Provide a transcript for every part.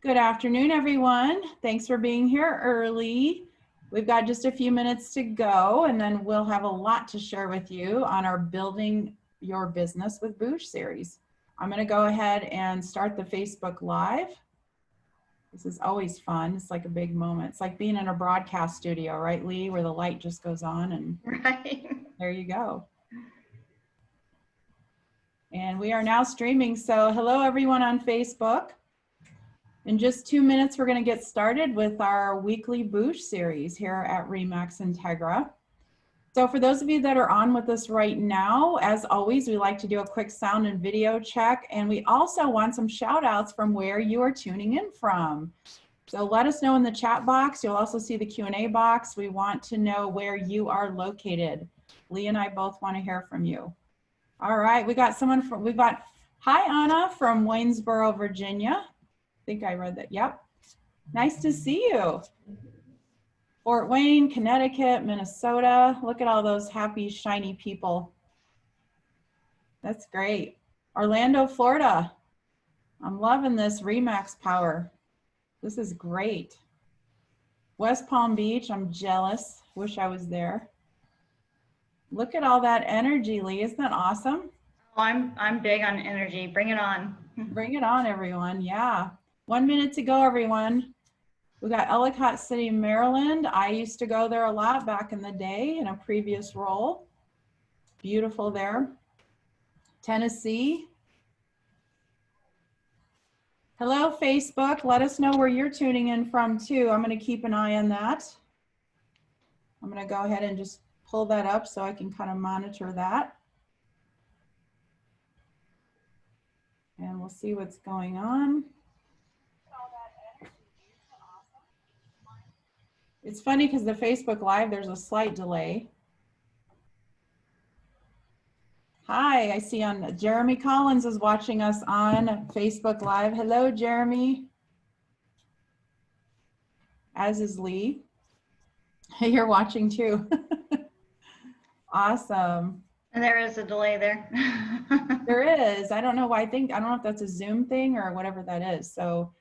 Good afternoon, everyone. Thanks for being here early. We've got just a few minutes to go, and then we'll have a lot to share with you on our Building Your Business with booj series. I'm going to go ahead and start the Facebook Live. This is always fun. It's like a big moment. It's like being in a broadcast studio, right, Lee, where the light just goes on and there you go. And we are now streaming. So hello, everyone on Facebook. In just 2 minutes, we're going to get started with our weekly booj series here at RE/MAX INTEGRA. So for those of you that are on with us right now, as always, we like to do a quick sound and video check. And we also want some shout outs from where you are tuning in from. So let us know in the chat box. You'll also see the Q&A box. We want to know where you are located. Lee and I both want to hear from you. All right, we got hi Anna from Waynesboro, Virginia. I think I read that. Yep. Nice to see you. Fort Wayne, Connecticut, Minnesota. Look at all those happy, shiny people. That's great. Orlando, Florida. I'm loving this RE/MAX power. This is great. West Palm Beach. I'm jealous. Wish I was there. Look at all that energy, Lee. Isn't that awesome? Oh, I'm big on energy. Bring it on. Bring it on, everyone. Yeah. 1 minute to go, everyone. We got Ellicott City, Maryland. I used to go there a lot back in the day in a previous role. Beautiful there. Tennessee. Hello, Facebook. Let us know where you're tuning in from too. I'm going to keep an eye on that. I'm going to go ahead and just pull that up so I can kind of monitor that. And we'll see what's going on. It's funny because the Facebook Live, there's a slight delay. Hi, I see on Jeremy Collins is watching us on Facebook Live. Hello, Jeremy. As is Lee. You're watching too. Awesome. And there is a delay there. There is. I don't know why. I don't know if that's a Zoom thing or whatever that is. So,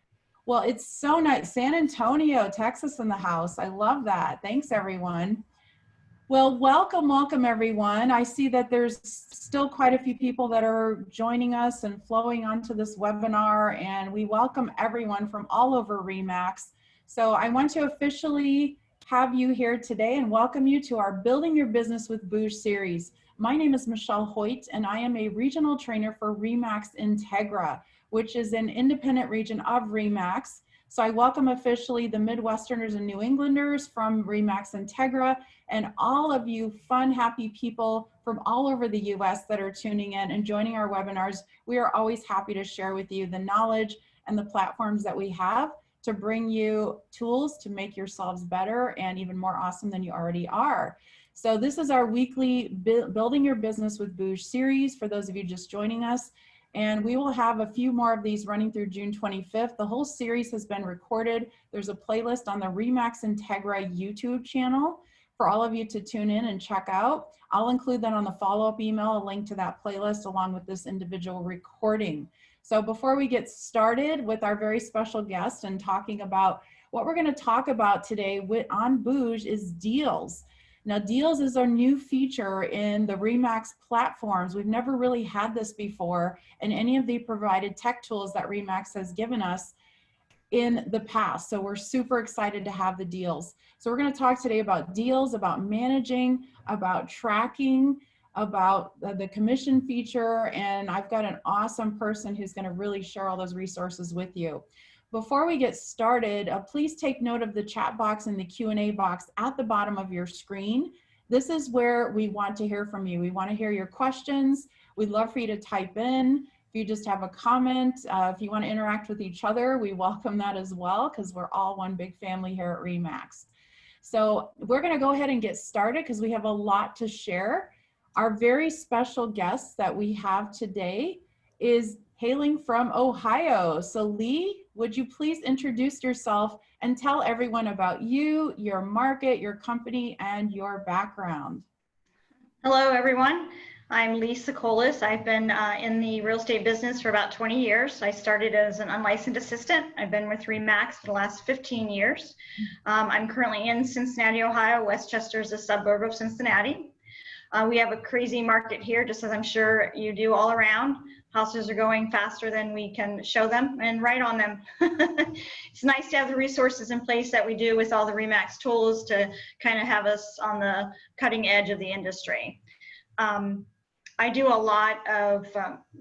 well, it's so nice. San Antonio, Texas in the house. I love that. Thanks, everyone. Well, welcome, everyone. I see that there's still quite a few people that are joining us and flowing onto this webinar, and we welcome everyone from all over RE/MAX. So I want to officially have you here today and welcome you to our Building Your Business with booj series. My name is Michelle Hoyt, and I am a regional trainer for RE/MAX INTEGRA, which is an independent region of RE/MAX. So I welcome officially the Midwesterners and New Englanders from RE/MAX INTEGRA and all of you fun, happy people from all over the US that are tuning in and joining our webinars. We are always happy to share with you the knowledge and the platforms that we have to bring you tools to make yourselves better and even more awesome than you already are. So this is our weekly Building Your Business with booj series for those of you just joining us. And we will have a few more of these running through June 25th. The whole series has been recorded. There's a playlist on the RE/MAX INTEGRA YouTube channel for all of you to tune in and check out. I'll include that on the follow-up email, a link to that playlist along with this individual recording. So before we get started with our very special guest and talking about what we're going to talk about today on booj is deals. Now, deals is our new feature in the RE/MAX platforms. We've never really had this before in any of the provided tech tools that RE/MAX has given us in the past. So we're super excited to have the deals. So we're going to talk today about deals, about managing, about tracking, about the commission feature, and I've got an awesome person who's going to really share all those resources with you. Before we get started, please take note of the chat box and the Q&A box at the bottom of your screen. This is where we want to hear from you. We want to hear your questions. We'd love for you to type in. If you just have a comment, if you want to interact with each other, we welcome that as well because we're all one big family here at RE/MAX. So we're going to go ahead and get started because we have a lot to share. Our very special guest that we have today is hailing from Ohio. So Lee, would you please introduce yourself and tell everyone about you, your market, your company, and your background? Hello, everyone. I'm Lee Sokolis. I've been in the real estate business for about 20 years. I started as an unlicensed assistant. I've been with RE/MAX for the last 15 years. I'm currently in Cincinnati, Ohio. Westchester is a suburb of Cincinnati. We have a crazy market here, just as I'm sure you do all around. Houses are going faster than we can show them and write on them. It's nice to have the resources in place that we do with all the RE/MAX tools to kind of have us on the cutting edge of the industry. I do a lot of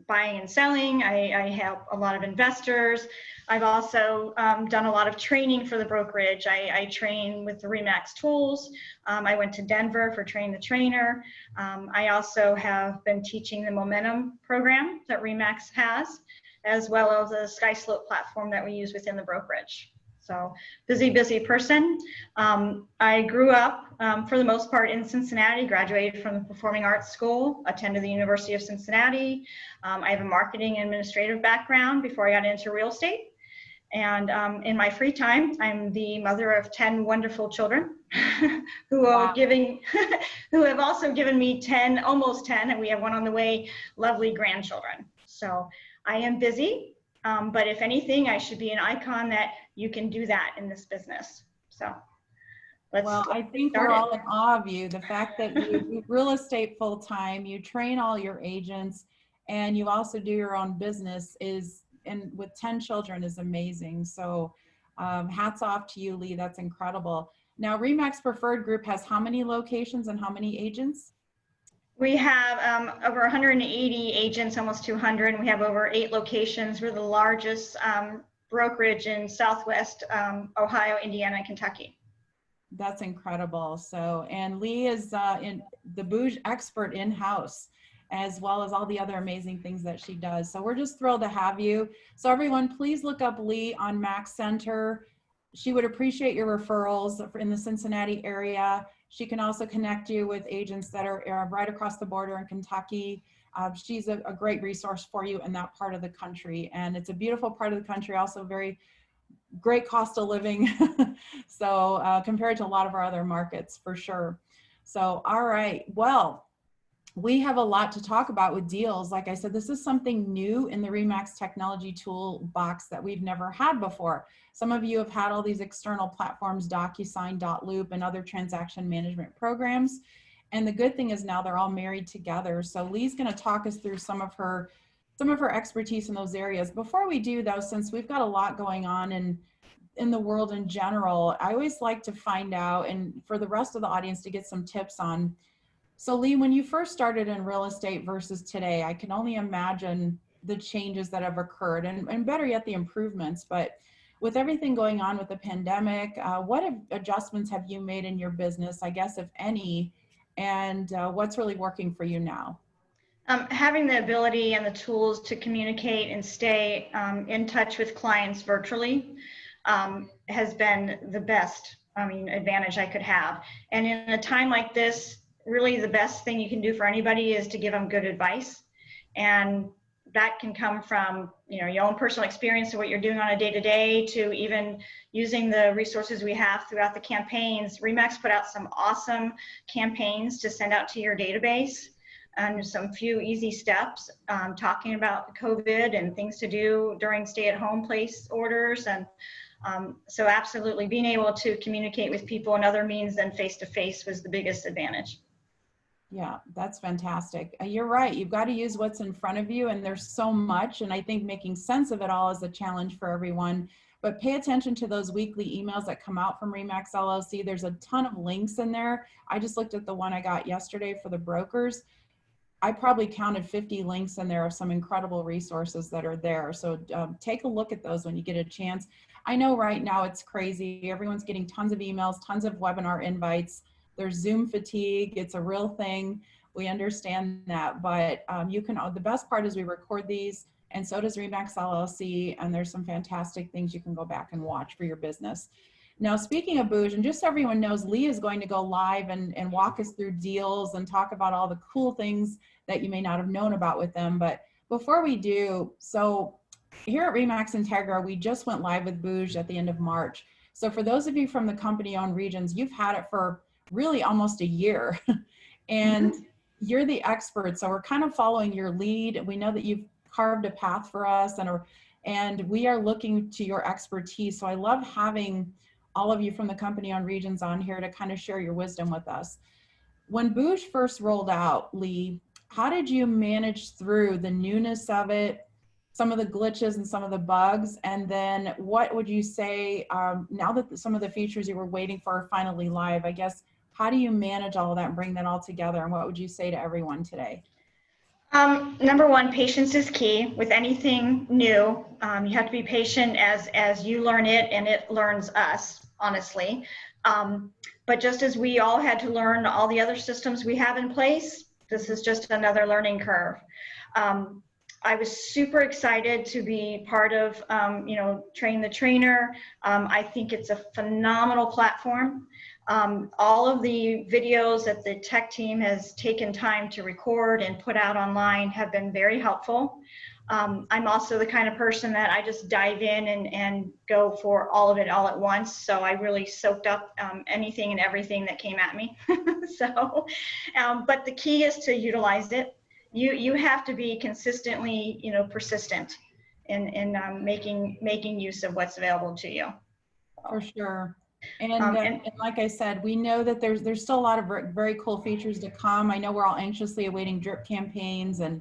buying and selling. I help a lot of investors. I've also done a lot of training for the brokerage. I train with the RE/MAX tools. I went to Denver for Train the Trainer. I also have been teaching the Momentum program that RE/MAX has, as well as the SkySlope platform that we use within the brokerage. So busy person. I grew up for the most part in Cincinnati, graduated from the Performing Arts School, attended the University of Cincinnati. I have a marketing and administrative background before I got into real estate. And in my free time, I'm the mother of 10 wonderful children who are who have also given me 10, almost 10, and we have one on the way, lovely grandchildren. So I am busy, but if anything, I should be an icon that you can do that in this business. So well, I think we're all in awe of you. The fact that you do real estate full time, you train all your agents, and you also do your own business and with 10 children is amazing. So hats off to you, Lee. That's incredible. Now, RE/MAX Preferred Group has how many locations and how many agents? We have over 180 agents, almost 200, and we have over 8 locations. We're the largest brokerage in Southwest Ohio, Indiana, and Kentucky. That's incredible. So, and Lee is in the booj expert in-house, as well as all the other amazing things that she does. So we're just thrilled to have you. So everyone, please look up Lee on Max Center. She would appreciate your referrals in the Cincinnati area. She can also connect you with agents that are right across the border in Kentucky. She's a great resource for you in that part of the country. And it's a beautiful part of the country, also very great cost of living. So compared to a lot of our other markets, for sure. So, all right, well, we have a lot to talk about with deals. Like I said, this is something new in the RE/MAX technology toolbox that we've never had before. Some of you have had all these external platforms, DocuSign, .loop, and other transaction management programs. And the good thing is now they're all married together. So Lee's going to talk us through some of her expertise in those areas. Before we do, though, since we've got a lot going on in the world in general, I always like to find out, and for the rest of the audience to get some tips on. So Lee, when you first started in real estate versus today, I can only imagine the changes that have occurred and better yet, the improvements. But with everything going on with the pandemic, what adjustments have you made in your business, I guess, if any, and what's really working for you now? Having the ability and the tools to communicate and stay in touch with clients virtually has been the best, advantage I could have. And in a time like this, really the best thing you can do for anybody is to give them good advice. And that can come from your own personal experience of what you're doing on a day-to-day to even using the resources we have throughout the campaigns. RE/MAX put out some awesome campaigns to send out to your database, and some few easy steps talking about COVID and things to do during stay-at-home place orders. And so absolutely being able to communicate with people in other means than face-to-face was the biggest advantage. Yeah, that's fantastic. You're right. You've got to use what's in front of you, and there's so much. And I think making sense of it all is a challenge for everyone. But pay attention to those weekly emails that come out from RE/MAX LLC. There's a ton of links in there. I just looked at the one I got yesterday for the brokers. I probably counted 50 links in there of some incredible resources that are there. So take a look at those when you get a chance. I know right now it's crazy. Everyone's getting tons of emails, tons of webinar invites. There's Zoom fatigue. It's a real thing. We understand that, but the best part is we record these, and so does RE/MAX LLC, and there's some fantastic things you can go back and watch for your business. Now, speaking of booj, and just so everyone knows, Lee is going to go live and walk us through deals and talk about all the cool things that you may not have known about with them. But before we do, so here at RE/MAX INTEGRA, we just went live with booj at the end of March. So for those of you from the company-owned regions, you've had it for really almost a year. And you're the expert, so we're kind of following your lead. We know that you've carved a path for us, and we are looking to your expertise. So I love having all of you from the company on Regions on here to kind of share your wisdom with us. When booj first rolled out, Lee, how did you manage through the newness of it, some of the glitches and some of the bugs? And then what would you say, now that some of the features you were waiting for are finally live, I guess, how do you manage all of that and bring that all together? And what would you say to everyone today? Number one, patience is key with anything new. You have to be patient as you learn it and it learns us, honestly. But just as we all had to learn all the other systems we have in place, this is just another learning curve. I was super excited to be part of, Train the Trainer. I think it's a phenomenal platform. All of the videos that the tech team has taken time to record and put out online have been very helpful. I'm also the kind of person that I just dive in and go for all of it all at once. So I really soaked up anything and everything that came at me. But the key is to utilize it. You have to be consistently, persistent in making use of what's available to you. For sure. And like I said, we know that there's still a lot of very cool features to come. I know we're all anxiously awaiting drip campaigns and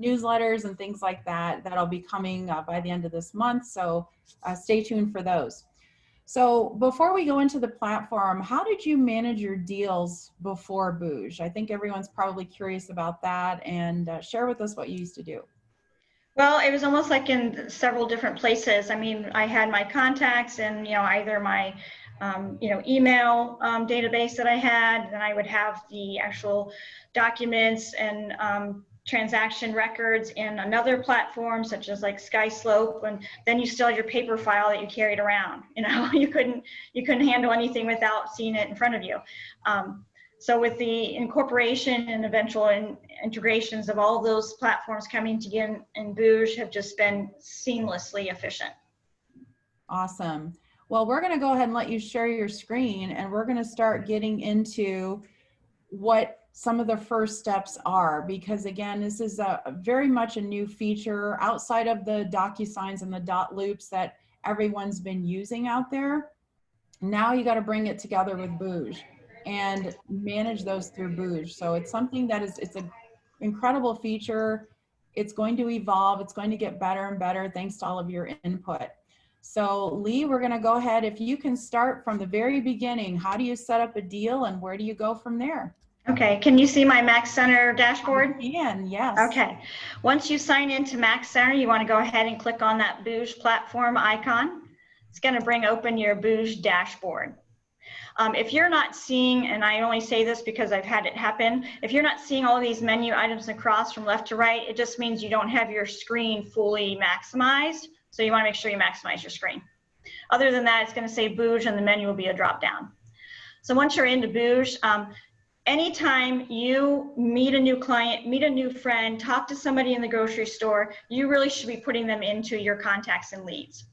newsletters and things like that that'll be coming by the end of this month. So stay tuned for those. So before we go into the platform, how did you manage your deals before booj? I think everyone's probably curious about that, and share with us what you used to do. Well, it was almost like in several different places. I mean, I had my contacts and, either my, email database that I had, then I would have the actual documents and transaction records in another platform, such as like SkySlope, and then you still had your paper file that you carried around. You couldn't handle anything without seeing it in front of you. So with the incorporation and eventual integrations of all those platforms coming together in booj have just been seamlessly efficient. Awesome. Well, we're going to go ahead and let you share your screen, and we're going to start getting into what some of the first steps are, because again, this is very much a new feature outside of the DocuSigns and the dot loops that everyone's been using out there. Now you got to bring it together with booj and manage those through booj. So it's something that it's an incredible feature. It's going to evolve. It's going to get better and better thanks to all of your input. So Lee, we're going to go ahead. If you can start from the very beginning, how do you set up a deal and where do you go from there? Okay, can you see my Max Center dashboard? I can, yes. Okay, once you sign into Max Center, you want to go ahead and click on that booj platform icon. It's going to bring open your booj dashboard. If you're not seeing, and I only say this because I've had it happen, if you're not seeing all these menu items across from left to right, it just means you don't have your screen fully maximized. So you want to make sure you maximize your screen. Other than that, it's going to say booj and the menu will be a drop down. So once you're into booj, anytime you meet a new client, meet a new friend, talk to somebody in the grocery store, you really should be putting them into your contacts and leads.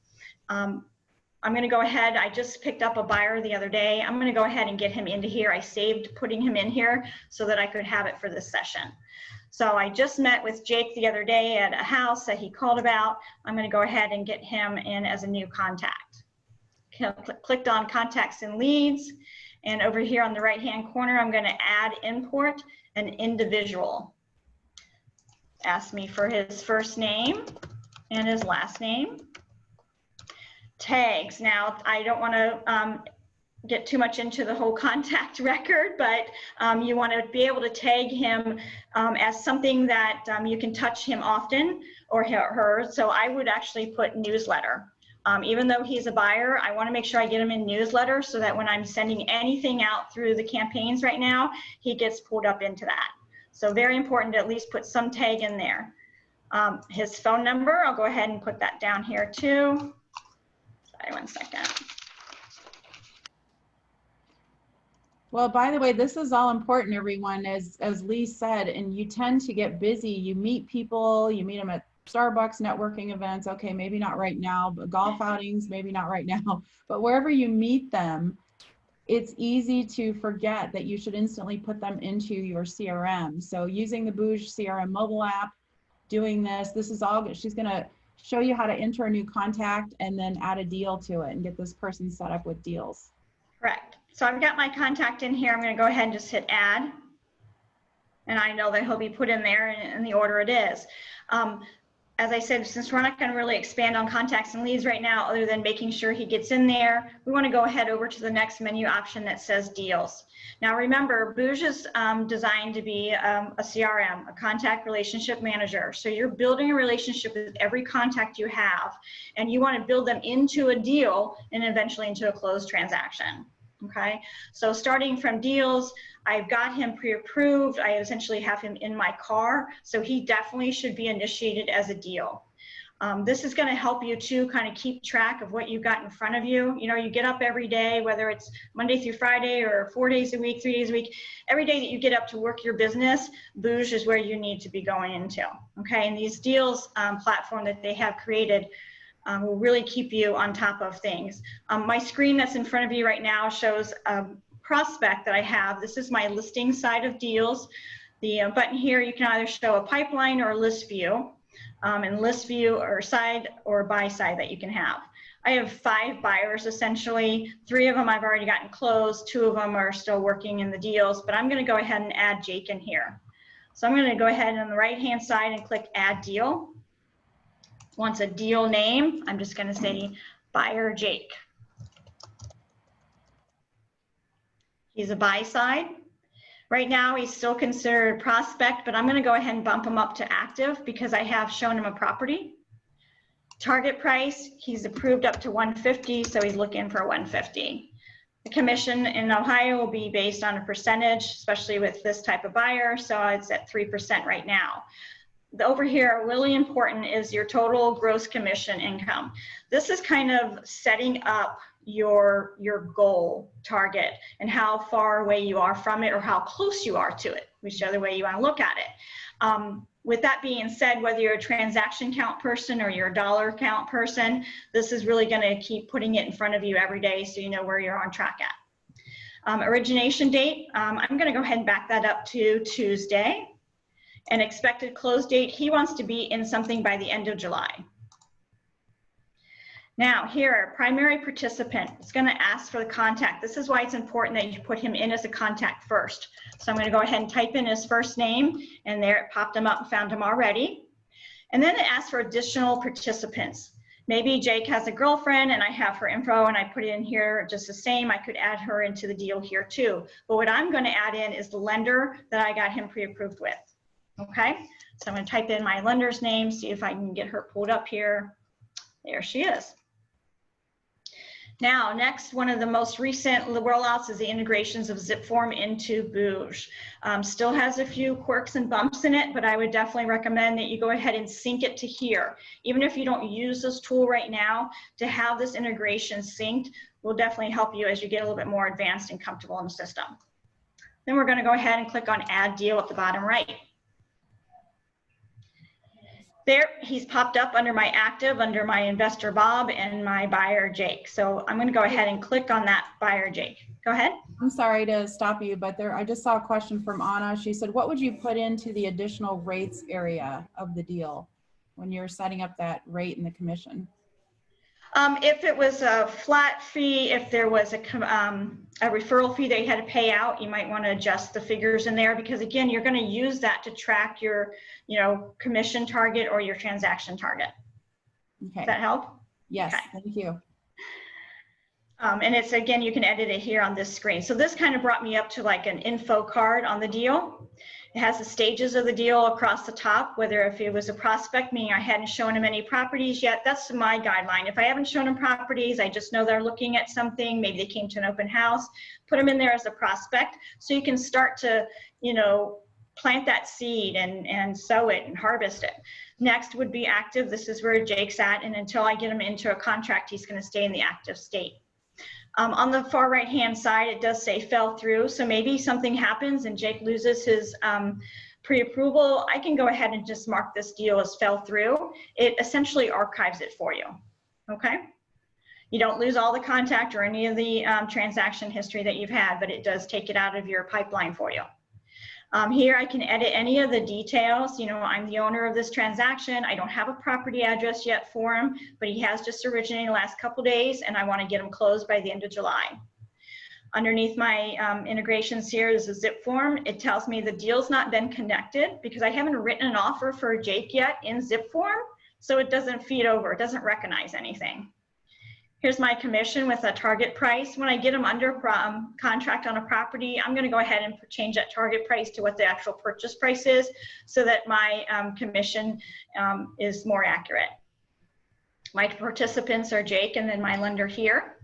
I'm going to go ahead. I just picked up a buyer the other day. I'm going to go ahead and get him into here. I saved putting him in here so that I could have it for this session. So I just met with Jake the other day at a house that he called about. I'm going to go ahead and get him in as a new contact. Clicked on contacts and leads. And over here on the right-hand corner, I'm going to add import an individual. Ask me for his first name and his last name. Tags. Now, I don't want to get too much into the whole contact record, but you want to be able to tag him as something that you can touch him often, or her. So I would actually put newsletter. Even though he's a buyer, I want to make sure I get him in newsletter so that when I'm sending anything out through the campaigns right now, he gets pulled up into that. So very important to at least put some tag in there. His phone number, I'll go ahead and put that down here too. Sorry, 1 second. Well, by the way, this is all important, everyone, as Lee said, and you tend to get busy. You meet people, you meet them at Starbucks, networking events, okay, maybe not right now, but golf outings, maybe not right now, but wherever you meet them, it's easy to forget that you should instantly put them into your CRM. So using the booj CRM mobile app, doing this is all good. She's gonna show you how to enter a new contact and then add a deal to it and get this person set up with deals. Correct. So I've got my contact in here. I'm going to go ahead and just hit add. And I know that he'll be put in there in the order it is. As I said, since we're not going to really expand on contacts and leads right now, other than making sure he gets in there, we want to go ahead over to the next menu option that says deals. Now remember, booj is designed to be a CRM, a contact relationship manager. So you're building a relationship with every contact you have, and you want to build them into a deal and eventually into a closed transaction. Okay, so starting from deals, I've got him pre-approved. I essentially have him in my car, so he definitely should be initiated as a deal. This is going to help you to kind of keep track of what you've got in front of you. You know, you get up every day, whether it's Monday through Friday or 4 days a week, 3 days a week, every day that you get up to work your business, booj is where you need to be going into. Okay, and these deals platform that they have created will really keep you on top of things. My screen that's in front of you right now shows a prospect that I have. This is my listing side of deals. The button here, you can either show a pipeline or a list view, and list view or side or buy side that you can have. I have 5 buyers essentially. 3 of them I've already gotten closed. 2 of them are still working in the deals, but I'm going to go ahead and add Jake in here. So I'm going to go ahead on the right-hand side and click Add Deal. Wants a deal name. I'm just going to say Buyer Jake. He's a buy side. Right now, he's still considered prospect, but I'm going to go ahead and bump him up to active because I have shown him a property. Target price, he's approved up to 150, so he's looking for 150. The commission in Ohio will be based on a percentage, especially with this type of buyer, so it's at 3% right now. Over here, really important is your total gross commission income. This is kind of setting up your goal target and how far away you are from it or how close you are to it, whichever way you want to look at it. With that being said, whether you're a transaction count person or you're a dollar count person, this is really going to keep putting it in front of you every day so you know where you're on track at. Origination date, I'm going to go ahead and back that up to Tuesday. And expected close date, he wants to be in something by the end of July. Now here, primary participant, it's going to ask for the contact. This is why it's important that you put him in as a contact first. So I'm going to go ahead and type in his first name, and there it popped him up and found him already. And then it asks for additional participants. Maybe Jake has a girlfriend and I have her info and I put it in here just the same. I could add her into the deal here too. But what I'm going to add in is the lender that I got him pre-approved with. Okay, so I'm going to type in my lender's name, see if I can get her pulled up here. There she is. Now, next, one of the most recent rollouts is the integrations of ZipForm into booj. Still has a few quirks and bumps in it, but I would definitely recommend that you go ahead and sync it to here. Even if you don't use this tool right now, to have this integration synced will definitely help you as you get a little bit more advanced and comfortable in the system. Then we're going to go ahead and click on Add Deal at the bottom right. There, he's popped up under my active, under my investor Bob, and my buyer Jake. So I'm going to go ahead and click on that buyer Jake. Go ahead. I'm sorry to stop you, but I just saw a question from Anna. She said, what would you put into the additional rates area of the deal when you're setting up that rate and the commission? If it was a flat fee, if there was a referral fee that you had to pay out, you might want to adjust the figures in there because again, you're going to use that to track your, commission target or your transaction target. Okay. Does that help? Yes, okay. Thank you. And it's, again, you can edit it here on this screen. So this kind of brought me up to like an info card on the deal. It has the stages of the deal across the top, whether if it was a prospect, meaning I hadn't shown him any properties yet, that's my guideline. If I haven't shown him properties, I just know they're looking at something, maybe they came to an open house, put them in there as a prospect so you can start to, plant that seed and sow it and harvest it. Next would be active. This is where Jake's at, and until I get him into a contract, he's going to stay in the active state. On the far right hand side, it does say fell through. So maybe something happens and Jake loses his pre-approval. I can go ahead and just mark this deal as fell through. It essentially archives it for you. Okay. You don't lose all the contact or any of the transaction history that you've had, but it does take it out of your pipeline for you. Here I can edit any of the details. You know, I'm the owner of this transaction. I don't have a property address yet for him, but he has just originated the last couple days, and I want to get him closed by the end of July. Underneath my integrations here is a zip form. It tells me the deal's not been connected because I haven't written an offer for Jake yet in zip form, so it doesn't feed over. It doesn't recognize anything. Here's my commission with a target price. When I get them under contract on a property, I'm going to go ahead and change that target price to what the actual purchase price is so that my commission is more accurate. My participants are Jake and then my lender here.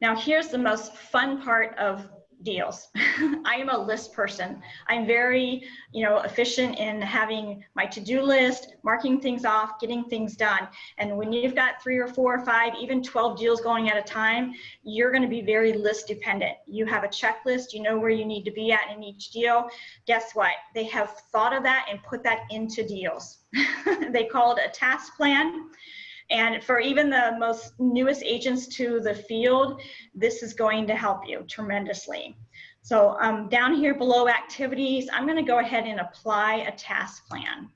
Now here's the most fun part of deals. I am a list person. I'm very, efficient in having my to-do list, marking things off, getting things done. And when you've got 3 or 4 or 5, even 12 deals going at a time, you're going to be very list dependent. You have a checklist, you know where you need to be at in each deal. Guess what? They have thought of that and put that into deals. They call it a task plan. And for even the most newest agents to the field, this is going to help you tremendously. So down here below activities, I'm going to go ahead and apply a task plan.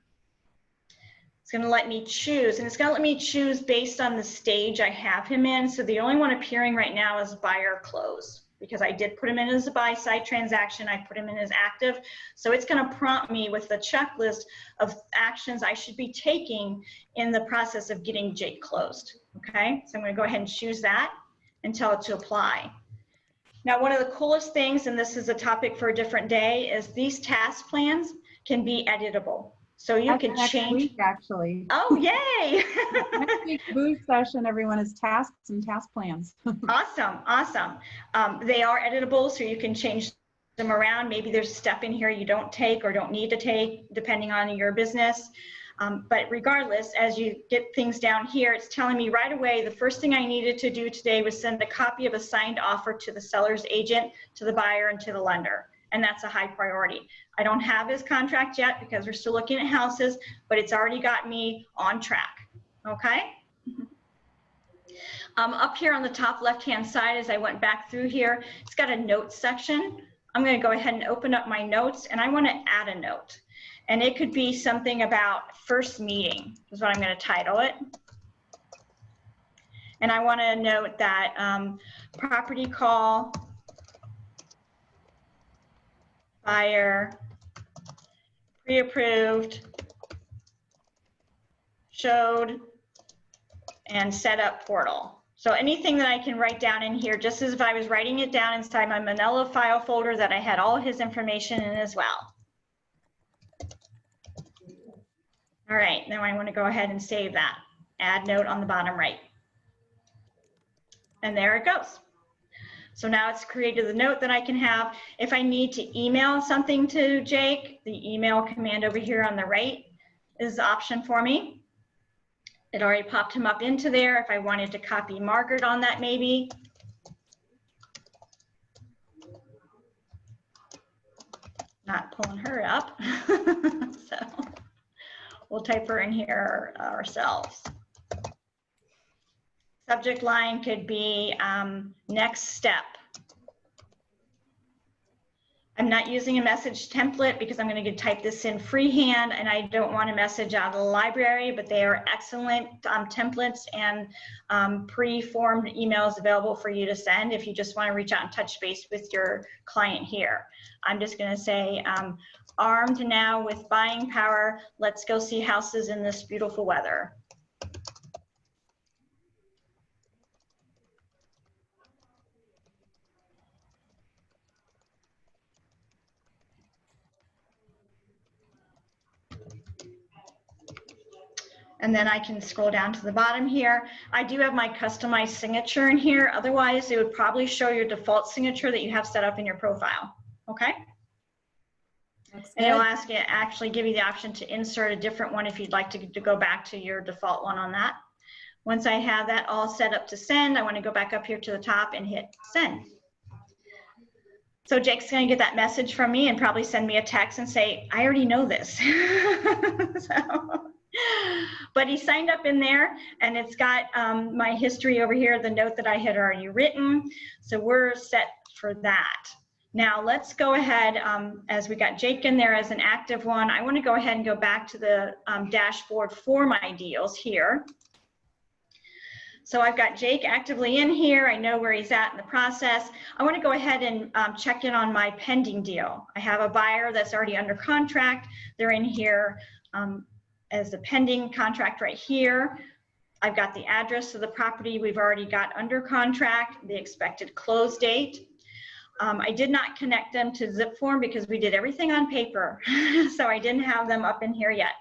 It's going to let me choose, and it's going to let me choose based on the stage I have him in. So the only one appearing right now is buyer close, because I did put him in as a buy side transaction. I put him in as active. So it's going to prompt me with the checklist of actions I should be taking in the process of getting Jake closed. Okay, so I'm going to go ahead and choose that and tell it to apply. Now, one of the coolest things, and this is a topic for a different day, is these task plans can be editable. So you can change. Week, actually. Oh, yay! Next week's booth session, everyone, is tasks and task plans. Awesome, awesome. They are editable, so you can change them around. Maybe there's a step in here you don't take or don't need to take, depending on your business. But regardless, as you get things down here, it's telling me right away the first thing I needed to do today was send a copy of a signed offer to the seller's agent, to the buyer, and to the lender. And that's a high priority. I don't have his contract yet because we're still looking at houses, but it's already got me on track, okay? Up here on the top left-hand side, as I went back through here, it's got a notes section. I'm gonna go ahead and open up my notes, and I wanna add a note. And it could be something about first meeting, is what I'm gonna title it. And I wanna note that property call, buyer, pre-approved, showed, and set up portal. So anything that I can write down in here, just as if I was writing it down inside my Manila file folder that I had all his information in as well. All right, now I want to go ahead and save that. Add note on the bottom right. And there it goes. So now it's created the note that I can have. If I need to email something to Jake, the email command over here on the right is the option for me. It already popped him up into there. If I wanted to copy Margaret on that maybe. Not pulling her up. So we'll type her in here ourselves. Subject line could be next step. I'm not using a message template because I'm going to type this in freehand, and I don't want a message out of the library, but they are excellent templates and pre-formed emails available for you to send if you just want to reach out and touch base with your client here. I'm just going to say, armed now with buying power, let's go see houses in this beautiful weather. And then I can scroll down to the bottom here. I do have my customized signature in here. Otherwise, it would probably show your default signature that you have set up in your profile. Okay? And it'll ask you, actually give you the option to insert a different one if you'd like to go back to your default one on that. Once I have that all set up to send, I want to go back up here to the top and hit send. So Jake's going to get that message from me and probably send me a text and say, I already know this. So, but he signed up in there, and it's got my history over here, the note that I had already written. So we're set for that. Now let's go ahead, as we got Jake in there as an active one, I want to go ahead and go back to the dashboard for my deals here. So I've got Jake actively in here. I know where he's at in the process. I want to go ahead and check in on my pending deal. I have a buyer that's already under contract. They're in here as the pending contract right here. I've got the address of the property we've already got under contract, the expected close date. I did not connect them to zip form because we did everything on paper. So I didn't have them up in here yet.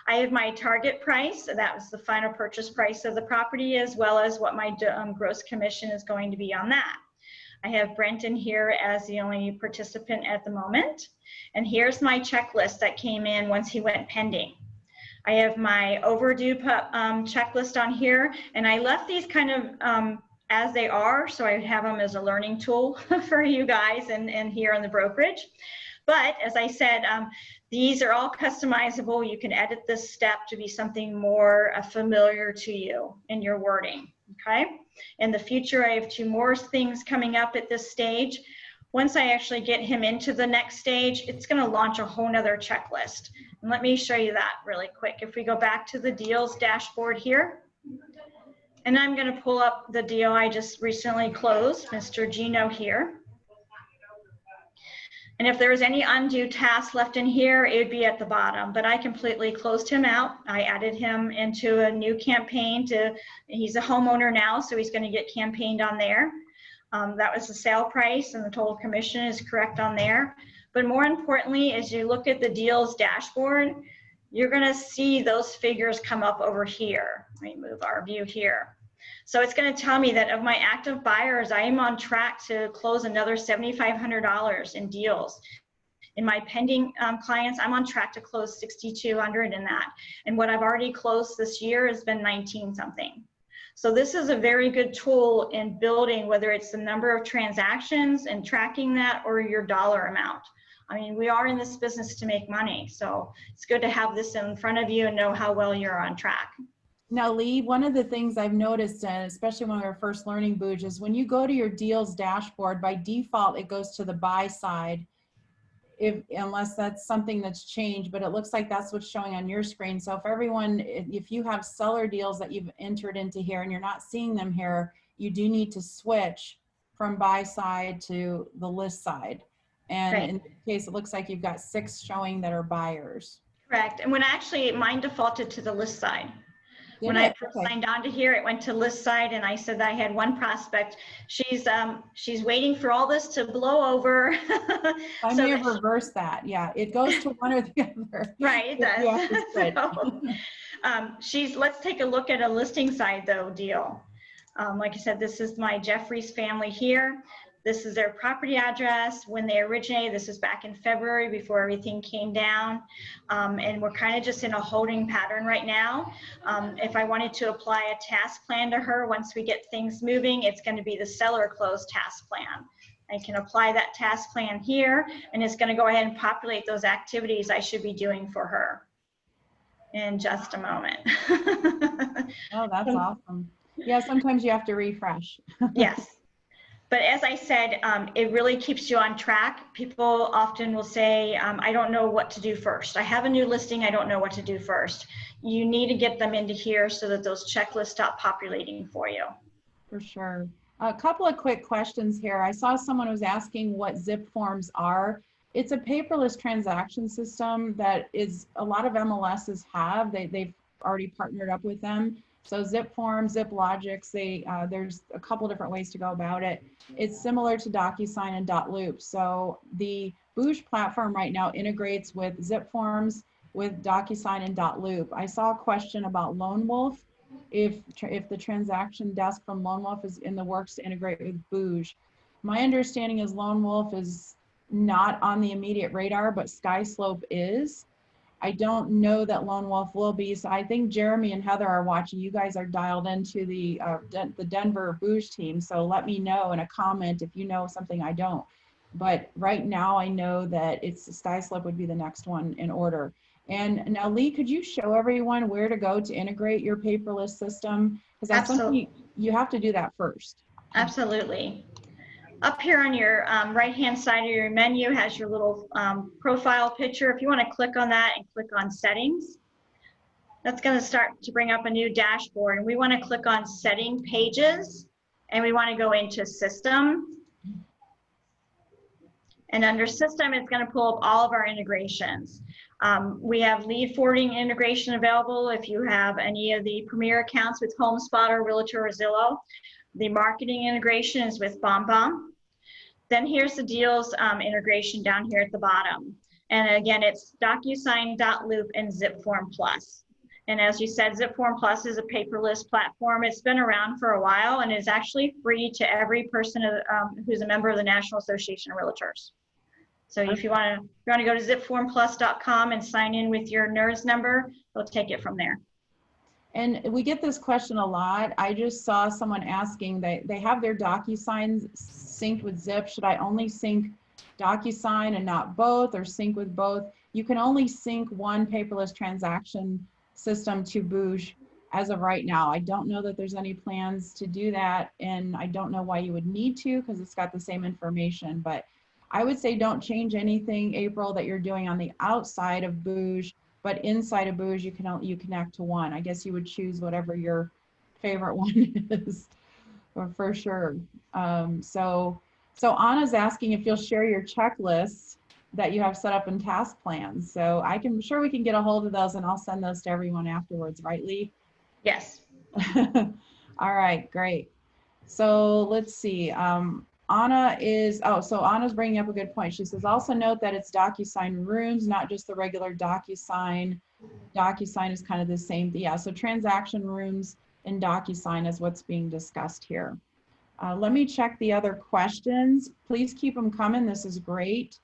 I have my target price. So that was the final purchase price of the property, as well as what my gross commission is going to be on that. I have Brent in here as the only participant at the moment. And here's my checklist that came in once he went pending. I have my overdue checklist on here, and I left these kind of as they are, so I have them as a learning tool for you guys and here in the brokerage. But as I said, these are all customizable. You can edit this step to be something more familiar to you in your wording, okay? In the future, I have 2 more things coming up at this stage. Once I actually get him into the next stage, it's gonna launch a whole nother checklist. And let me show you that really quick. If we go back to the deals dashboard here, and I'm gonna pull up the deal I just recently closed, Mr. Gino here. And if there was any undue tasks left in here, it would be at the bottom, but I completely closed him out. I added him into a new campaign he's a homeowner now, so he's gonna get campaigned on there. That was the sale price, and the total commission is correct on there. But more importantly, as you look at the deals dashboard, you're gonna see those figures come up over here. Let me move our view here. So it's gonna tell me that of my active buyers, I am on track to close another $7,500 in deals. In my pending clients, I'm on track to close $6,200 in that. And what I've already closed this year has been 19 something. So this is a very good tool in building, whether it's the number of transactions and tracking that or your dollar amount. I mean, we are in this business to make money. So it's good to have this in front of you and know how well you're on track. Now, Lee, one of the things I've noticed, and especially when we were first learning booj, is when you go to your deals dashboard, by default, it goes to the buy side, unless that's something that's changed, but it looks like that's what's showing on your screen. So if everyone, if you have seller deals that you've entered into here and you're not seeing them here, you do need to switch from buy side to the list side. And right. In this case, it looks like you've got 6 showing that are buyers. Correct. And when actually mine defaulted to the list side. When I first signed on to here, it went to list side, and I said that I had one prospect. She's waiting for all this to blow over. I may have reversed that. Yeah, it goes to one or the other. Right, it does. So, let's take a look at a listing side though deal. Like I said, this is my Jeffries family here. This is their property address when they originated. This is back in February before everything came down. And we're kind of just in a holding pattern right now. If I wanted to apply a task plan to her, once we get things moving, it's going to be the seller close task plan. I can apply that task plan here, and it's going to go ahead and populate those activities I should be doing for her in just a moment. Oh, that's awesome. Yeah, sometimes you have to refresh. Yes. But as I said, it really keeps you on track. People often will say, I don't know what to do first. I have a new listing, I don't know what to do first. You need to get them into here so that those checklists stop populating for you. For sure. A couple of quick questions here. I saw someone was asking what zip forms are. It's a paperless transaction system that is a lot of MLSs have. They've already partnered up with them. So zip forms, zip logics, there's a couple different ways to go about it. It's similar to DocuSign and .loop. So the booj platform right now integrates with zip forms, with DocuSign and .loop. I saw a question about Lone Wolf, if the transaction desk from Lone Wolf is in the works to integrate with booj. My understanding is Lone Wolf is not on the immediate radar, but SkySlope is. I don't know that Lone Wolf will be, so I think Jeremy and Heather are watching. You guys are dialed into the Denver booj team, so let me know in a comment if you know something I don't. But right now I know that it's SkySlope would be the next one in order. And now, Lee, could you show everyone where to go to integrate your paperless system? Because that's something you have to do that first. Absolutely. Up here on your right-hand side of your menu has your little profile picture. If you want to click on that and click on settings, that's going to start to bring up a new dashboard. And we want to click on setting pages, and we want to go into system. And under system, it's going to pull up all of our integrations. We have lead forwarding integration available if you have any of the premier accounts with HomeSpotter, Realtor, or Zillow. The marketing integration is with BombBomb. Then here's the deals integration down here at the bottom. And again, it's DocuSign, .loop, and ZipForm Plus. And as you said, ZipForm Plus is a paperless platform. It's been around for a while and is actually free to every person who's a member of the National Association of Realtors. So if you want to go to zipformplus.com and sign in with your NERS number, they'll take it from there. And we get this question a lot. I just saw someone asking that they have their DocuSigns synced with Zip. Should I only sync DocuSign and not both, or sync with both? You can only sync one paperless transaction system to booj as of right now. I don't know that there's any plans to do that, and I don't know why you would need to, because it's got the same information. But I would say don't change anything, April, that you're doing on the outside of booj. But inside of booj, you connect to one. I guess you would choose whatever your favorite one is, for sure. So Anna's asking if you'll share your checklists that you have set up in task plans. So I'm sure we can get a hold of those, and I'll send those to everyone afterwards, right, Lee? Yes. All right, great. So let's see. Anna's bringing up a good point. She says, also note that it's DocuSign rooms, not just the regular DocuSign. DocuSign is kind of the same. Yeah, so transaction rooms and DocuSign is what's being discussed here. Let me check the other questions. Please keep them coming. This is great.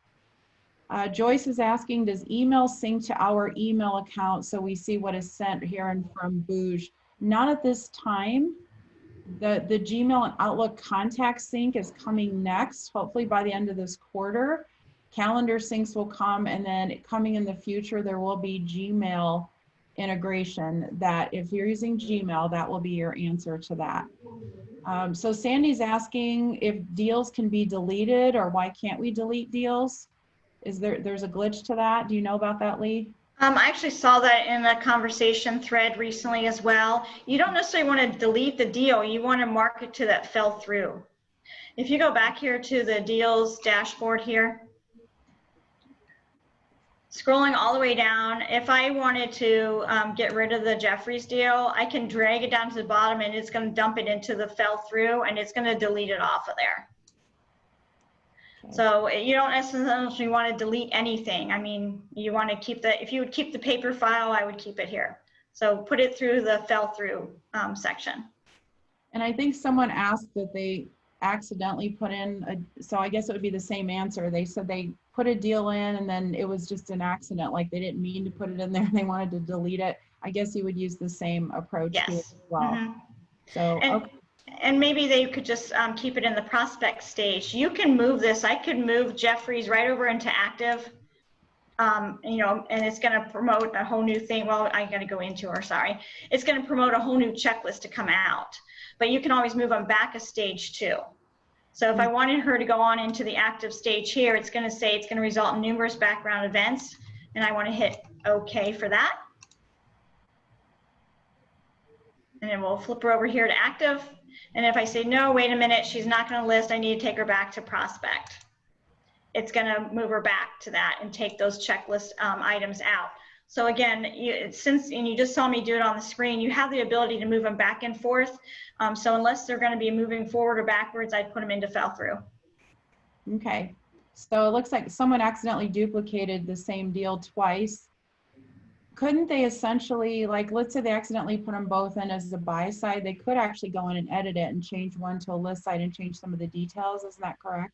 Joyce is asking, does email sync to our email account so we see what is sent here and from booj? Not at this time. The Gmail and Outlook contact sync is coming next, hopefully by the end of this quarter. Calendar syncs will come, and then coming in the future, there will be Gmail integration that if you're using Gmail, that will be your answer to that. So Sandy's asking if deals can be deleted, or why can't we delete deals? There's a glitch to that? Do you know about that, Lee? I actually saw that in a conversation thread recently as well. You don't necessarily want to delete the deal. You want to mark it to that fell through. If you go back here to the deals dashboard here, scrolling all the way down, if I wanted to get rid of the Jeffries deal, I can drag it down to the bottom, and it's going to dump it into the fell through, and it's going to delete it off of there. So you don't necessarily want to delete anything. I mean, you want to keep if you would keep the paper file, I would keep it here. So put it through the fell through section. And I think someone asked that they accidentally put in so I guess it would be the same answer. They said they put a deal in, and then it was just an accident, like they didn't mean to put it in there. They wanted to delete it. I guess you would use the same approach to it as well. Mm-hmm. So, okay. And maybe they could just keep it in the prospect stage. You can move this. I could move Jeffries right over into active, and it's going to promote a whole new thing. Well, I got to go into her, sorry. It's going to promote a whole new checklist to come out, but you can always move them back a stage too. So if I wanted her to go on into the active stage here, it's going to say it's going to result in numerous background events, and I want to hit OK for that. And then we'll flip her over here to active. And if I say, no, wait a minute, she's not going to list, I need to take her back to prospect. It's going to move her back to that and take those checklist items out. So again, and you just saw me do it on the screen, you have the ability to move them back and forth. So unless they're going to be moving forward or backwards, I'd put them into fell through. Okay. So it looks like someone accidentally duplicated the same deal twice. Couldn't they essentially, like, let's say they accidentally put them both in as a buy side, they could actually go in and edit it and change one to a list side and change some of the details. Isn't that correct?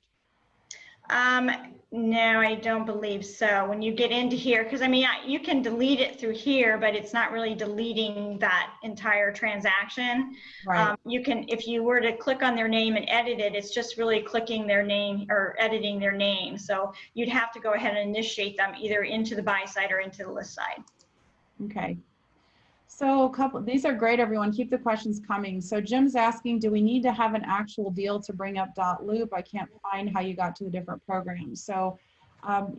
No, I don't believe so. When you get into here, because I mean, you can delete it through here, but it's not really deleting that entire transaction. Right. You can, if you were to click on their name and edit it, it's just really clicking their name or editing their name. So you'd have to go ahead and initiate them either into the buy side or into the list side. Okay. So these are great, everyone. Keep the questions coming. So Jim's asking, do we need to have an actual deal to bring up .loop? I can't find how you got to the different programs. So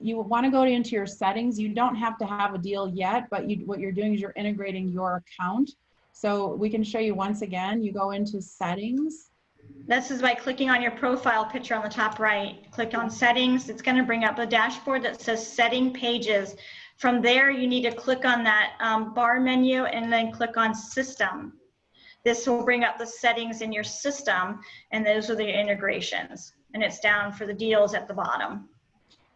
you want to go into your settings. You don't have to have a deal yet, but what you're doing is you're integrating your account. So we can show you once again. You go into settings. This is by clicking on your profile picture on the top right. Click on settings. It's going to bring up a dashboard that says setting pages. From there, you need to click on that bar menu and then click on system. This will bring up the settings in your system, and those are the integrations. And it's down for the deals at the bottom.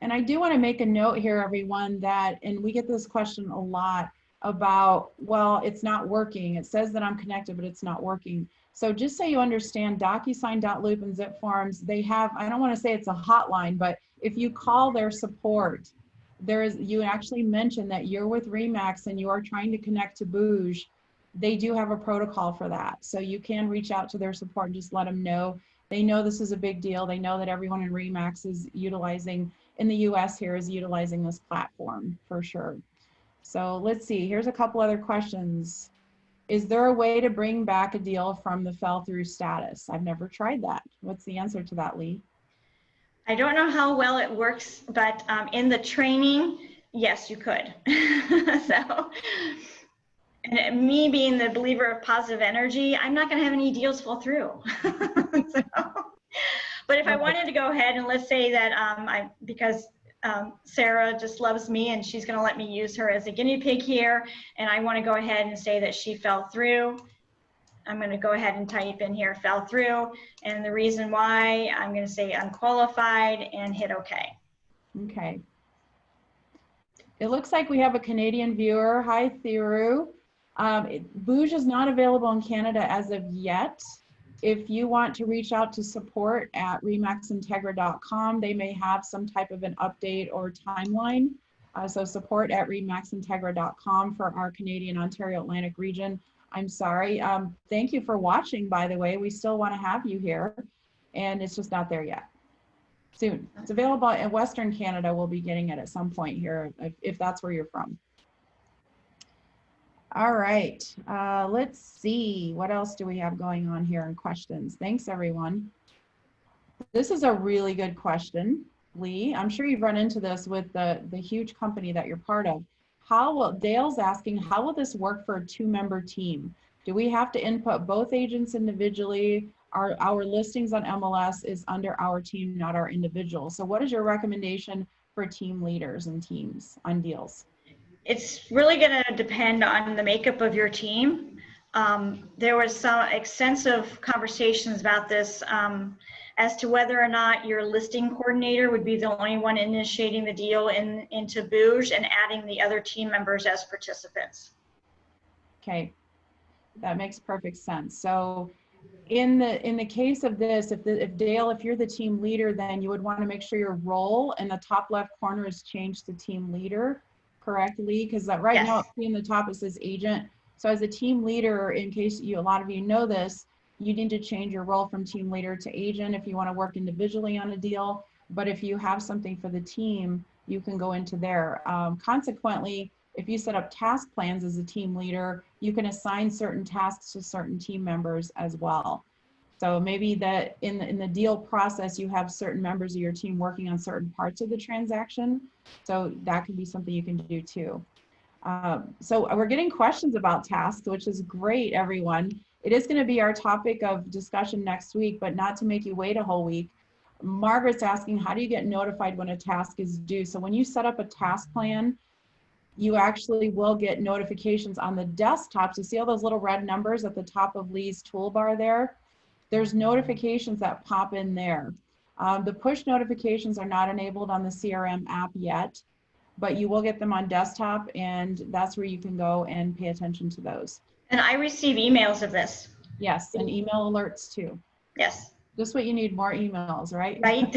And I do want to make a note here, everyone, that, and we get this question a lot about, well, it's not working. It says that I'm connected, but it's not working. So just so you understand, DocuSign.loop and Zip Forms, they have, I don't want to say it's a hotline, but if you call their support, you actually mentioned that you're with Remax and you are trying to connect to booj, they do have a protocol for that. So you can reach out to their support and just let them know. They know this is a big deal. They know that everyone in Remax is utilizing, in the US here, is utilizing this platform for sure. So let's see, here's a couple other questions. Is there a way to bring back a deal from the fell through status? I've never tried that. What's the answer to that, Lee? I don't know how well it works, but in the training, yes, you could. So, and me being the believer of positive energy, I'm not going to have any deals fall through. So, but if I wanted to go ahead and let's say that because Sarah just loves me and she's going to let me use her as a guinea pig here, and I want to go ahead and say that she fell through, I'm going to go ahead and type in here, fell through, and the reason why, I'm going to say unqualified and hit OK. Okay. It looks like we have a Canadian viewer. Hi, Thiru. booj is not available in Canada as of yet. If you want to reach out to support at remaxintegra.com, they may have some type of an update or timeline. So support at remaxintegra.com for our Canadian Ontario Atlantic region. I'm sorry. Thank you for watching, by the way. We still want to have you here, and it's just not there yet. Soon. It's available in Western Canada. We'll be getting it at some point here, if that's where you're from. All right. Let's see. What else do we have going on here in questions? Thanks, everyone. This is a really good question, Lee. I'm sure you've run into this with the huge company that you're part of. Dale's asking, how will this work for a 2-member team? Do we have to input both agents individually? Our listings on MLS is under our team, not our individual. So what is your recommendation for team leaders and teams on deals? It's really going to depend on the makeup of your team. There was some extensive conversations about this as to whether or not your listing coordinator would be the only one initiating the deal into booj and adding the other team members as participants. Okay, that makes perfect sense. So in the case of this, if Dale, if you're the team leader, then you would want to make sure your role in the top left corner is changed to team leader, correct, Lee? Because right Yes. now in the top it says agent. So as a team leader, in case a lot of you know this, you need to change your role from team leader to agent if you want to work individually on a deal. But if you have something for the team, you can go into there. Consequently, if you set up task plans as a team leader, you can assign certain tasks to certain team members as well. So maybe that in the deal process, you have certain members of your team working on certain parts of the transaction. So that can be something you can do too. So we're getting questions about tasks, which is great, everyone. It is going to be our topic of discussion next week, but not to make you wait a whole week. Margaret's asking, how do you get notified when a task is due? So when you set up a task plan, you actually will get notifications on the desktop. So see all those little red numbers at the top of Lee's toolbar there? There's notifications that pop in there. The push notifications are not enabled on the CRM app yet, but you will get them on desktop, and that's where you can go and pay attention to those. And I receive emails of this. Yes, and email alerts too. Yes. Just what you need, more emails, right? Right.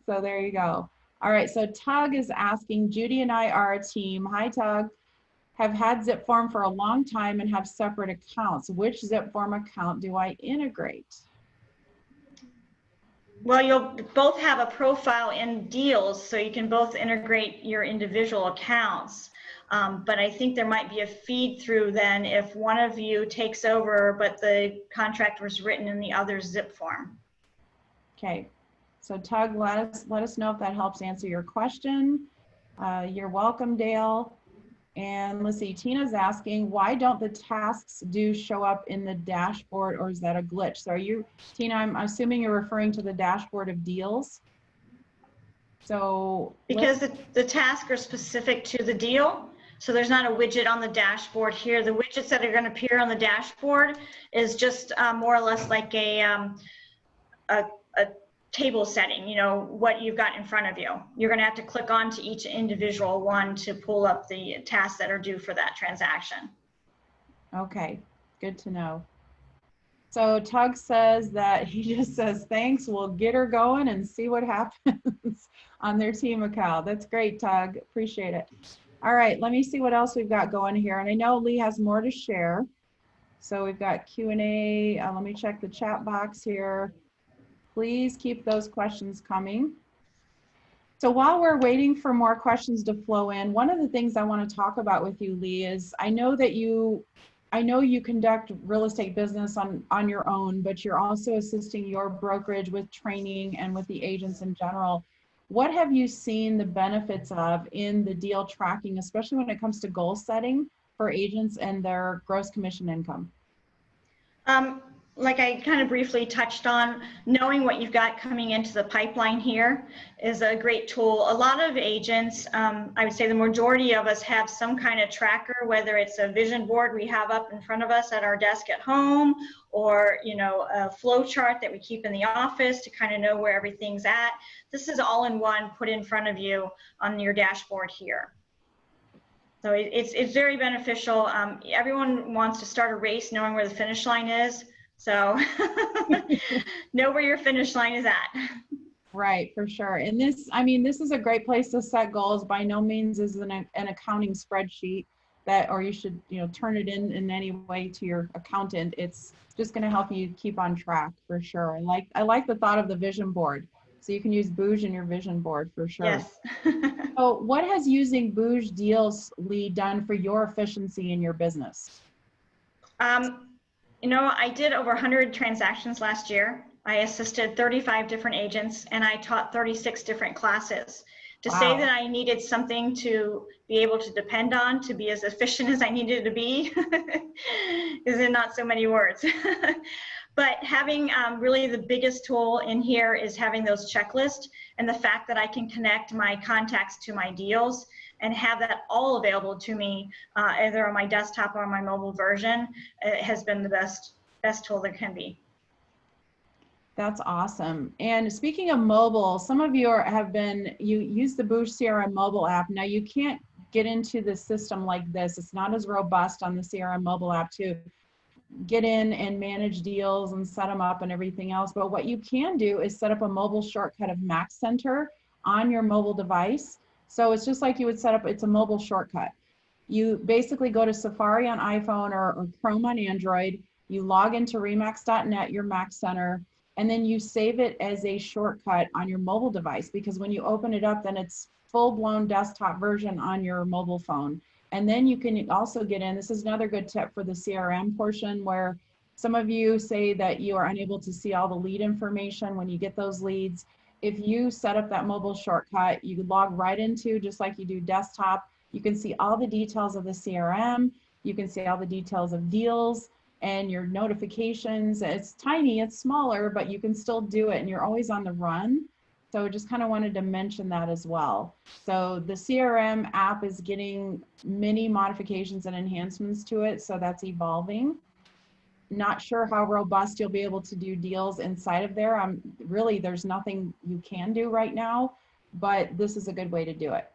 So there you go. All right, so Tug is asking, Judy and I are a team. Hi, Tug. Have had zip form for a long time and have separate accounts. Which zip form account do I integrate? Well, you'll both have a profile in Deals, so you can both integrate your individual accounts. But I think there might be a feed through then if one of you takes over, but the contract was written in the other's zip form. Okay, so Tug, let us know if that helps answer your question. You're welcome, Dale. And let's see, Tina's asking, why don't the tasks due show up in the dashboard, or is that a glitch? So are you, Tina, I'm assuming you're referring to the dashboard of Deals. So because the tasks are specific to the deal, so there's not a widget on the dashboard here. The widgets that are going to appear on the dashboard is just more or less like a table setting, you know, what you've got in front of you. You're going to have to click on to each individual one to pull up the tasks that are due for that transaction. Okay, good to know. So Tug says that he just says, thanks, we'll get her going and see what happens on their team account. That's great, Tug, appreciate it. All right, let me see what else we've got going here. And I know Lee has more to share. So we've got Q&A. Let me check the chat box here. Please keep those questions coming. So while we're waiting for more questions to flow in, one of the things I want to talk about with you, Lee, is I know you conduct real estate business on your own, but you're also assisting your brokerage with training and with the agents in general. What have you seen the benefits of in the deal tracking, especially when it comes to goal setting for agents and their gross commission income? Like I kind of briefly touched on, knowing what you've got coming into the pipeline here is a great tool. A lot of agents, I would say the majority of us have some kind of tracker, whether it's a vision board we have up in front of us at our desk at home, or, you know, a flow chart that we keep in the office to kind of know where everything's at. This is all in one, put in front of you on your dashboard here. So it's very beneficial. Everyone wants to start a race knowing where the finish line is. So know where your finish line is at. Right, for sure. And this, I mean, this is a great place to set goals. By no means is an accounting spreadsheet that, or you should, you know, turn it in any way to your accountant. It's just going to help you keep on track for sure. And I like the thought of the vision board. So you can use booj in your vision board for sure. Yes. So what has using booj Deals, Lee, done for your efficiency in your business? You know, I did over 100 transactions last year. I assisted 35 different agents, and I taught 36 different classes. To Wow. say that I needed something to be able to depend on to be as efficient as I needed to be is in not so many words. But having really the biggest tool in here is having those checklists, and the fact that I can connect my contacts to my deals and have that all available to me either on my desktop or on my mobile version has been the best tool there can be. That's awesome. And speaking of mobile, some of you you use the booj CRM mobile app. Now you can't get into the system like this. It's not as robust on the CRM mobile app to get in and manage deals and set them up and everything else. But what you can do is set up a mobile shortcut of Max Center on your mobile device. So it's just like you would set up, it's a mobile shortcut. You basically go to Safari on iPhone or Chrome on Android, you log into remax.net, your Max Center, and then you save it as a shortcut on your mobile device, because when you open it up, then it's full-blown desktop version on your mobile phone. And then you can also get in, this is another good tip for the CRM portion, where some of you say that you are unable to see all the lead information when you get those leads. If you set up that mobile shortcut, you log right into, just like you do desktop, you can see all the details of the CRM, you can see all the details of deals and your notifications. It's tiny, it's smaller, but you can still do it and you're always on the run. So just kind of wanted to mention that as well. So the CRM app is getting many modifications and enhancements to it, so that's evolving. Not sure how robust you'll be able to do deals inside of there. Really, there's nothing you can do right now, but this is a good way to do it.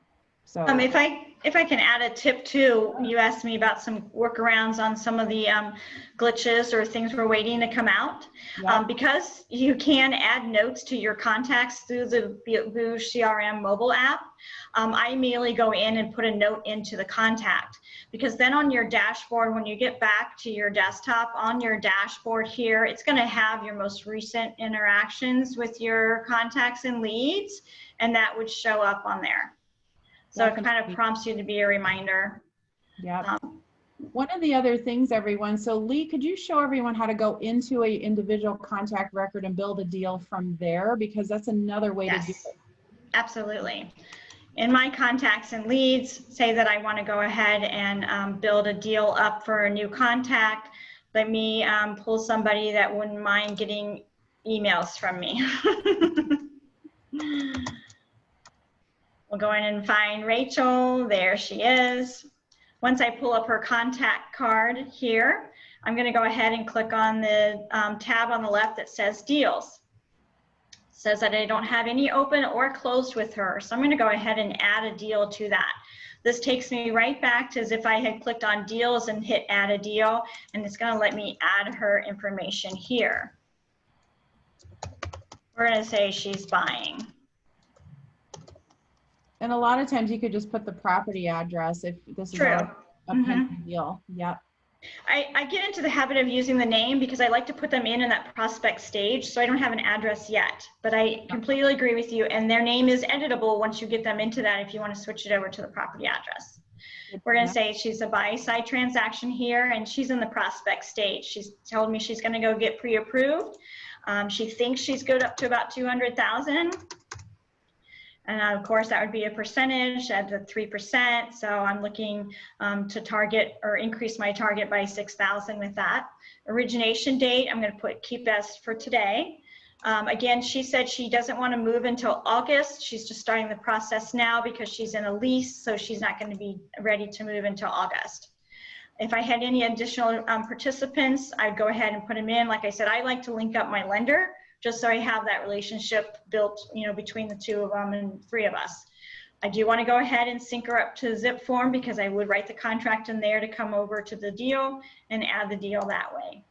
So if I If I can add a tip too, you asked me about some workarounds on some of the glitches or things we're waiting to come out. Yep. Because you can add notes to your contacts through the booj CRM mobile app, I immediately go in and put a note into the contact, because then on your dashboard, when you get back to your desktop, on your dashboard here, it's going to have your most recent interactions with your contacts and leads, and that would show up on there. So it kind of prompts you to be a reminder. Yeah. One of the other things, everyone, so Lee, could you show everyone how to go into a individual contact record and build a deal from there? Because that's another way to do it. Absolutely. In my contacts and leads, say that I want to go ahead and build a deal up for a new contact. Let me pull somebody that wouldn't mind getting emails from me. We'll go in and find Rachel. There she is. Once I pull up her contact card here, I'm going to go ahead and click on the tab on the left that says deals. It says that I don't have any open or closed with her. So I'm going to go ahead and add a deal to that. This takes me right back to as if I had clicked on deals and hit add a deal, and it's going to let me add her information here. We're going to say she's buying. And a lot of times you could just put the property address if this is a pending deal. Yep. I get into the habit of using the name because I like to put them in that prospect stage, so I don't have an address yet. But I completely agree with you, and their name is editable once you get them into that if you want to switch it over to the property address. We're going to say she's a buy-side transaction here, and she's in the prospect stage. She's told me she's going to go get pre-approved. She thinks she's good up to about 200,000. And of course, that would be a percentage at the 3%. So I'm looking to target or increase my target by 6,000 with that. Origination date, I'm going to put keep as for today. Again, she said she doesn't want to move until August. She's just starting the process now because she's in a lease, so she's not going to be ready to move until August. If I had any additional participants, I'd go ahead and put them in. Like I said, I like to link up my lender, just so I have that relationship built, you know, between the two of them and three of us. I do want to go ahead and sync her up to zip form because I would write the contract in there to come over to the deal and add the deal that way.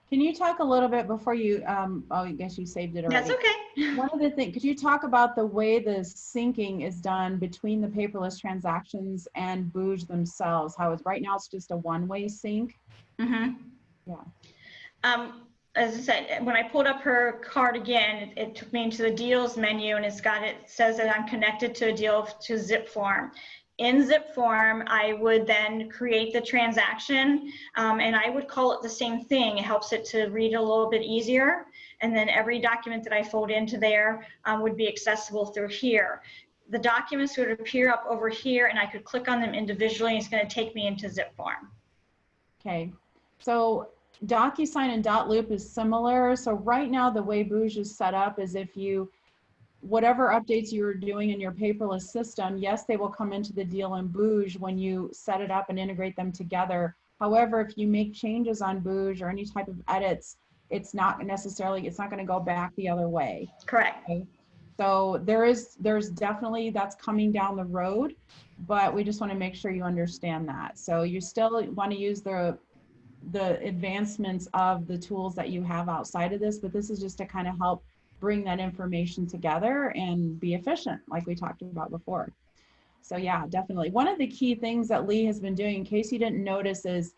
Can you talk a little bit before you, oh, I guess you saved it already. That's okay. One of the things, could you talk about the way the syncing is done between the paperless transactions and booj themselves? How it's right now, it's just a one-way sync. Mm-hmm. Yeah. As I said, when I pulled up her card again, it took me into the deals menu, and it says that I'm connected to a deal to zip form. In zip form, I would then create the transaction, and I would call it the same thing. It helps it to read a little bit easier, and then every document that I fold into there would be accessible through here. The documents would appear up over here, and I could click on them individually, and it's going to take me into zip form. Okay, so DocuSign and .loop is similar. So right now, the way booj is set up is if you, whatever updates you're doing in your paperless system, yes, they will come into the deal in booj when you set it up and integrate them together. However, if you make changes on booj or any type of edits, it's not going to go back the other way. Correct. Okay? So there's definitely, that's coming down the road, but we just want to make sure you understand that. So you still want to use the advancements of the tools that you have outside of this, but this is just to kind of help bring that information together and be efficient, like we talked about before. So yeah, definitely. One of the key things that Lee has been doing, in case you didn't notice, is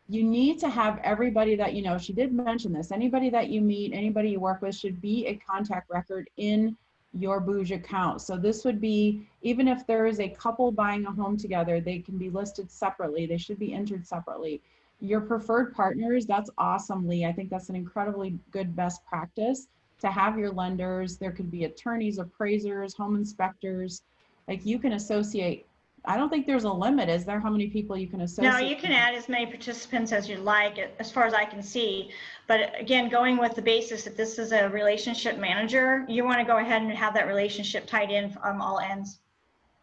you need to have everybody that you know, she did mention this, anybody that you meet, anybody you work with should be a contact record in your booj account. So this would be, even if there is a couple buying a home together, they can be listed separately. They should be entered separately. Your preferred partners, that's awesome, Lee. I think that's an incredibly good best practice to have your lenders. There could be attorneys, appraisers, home inspectors. Like you can associate, I don't think there's a limit, is there, how many people you can associate? No, you can add as many participants as you like, as far as I can see. But again, going with the basis that this is a relationship manager, you want to go ahead and have that relationship tied in from all ends.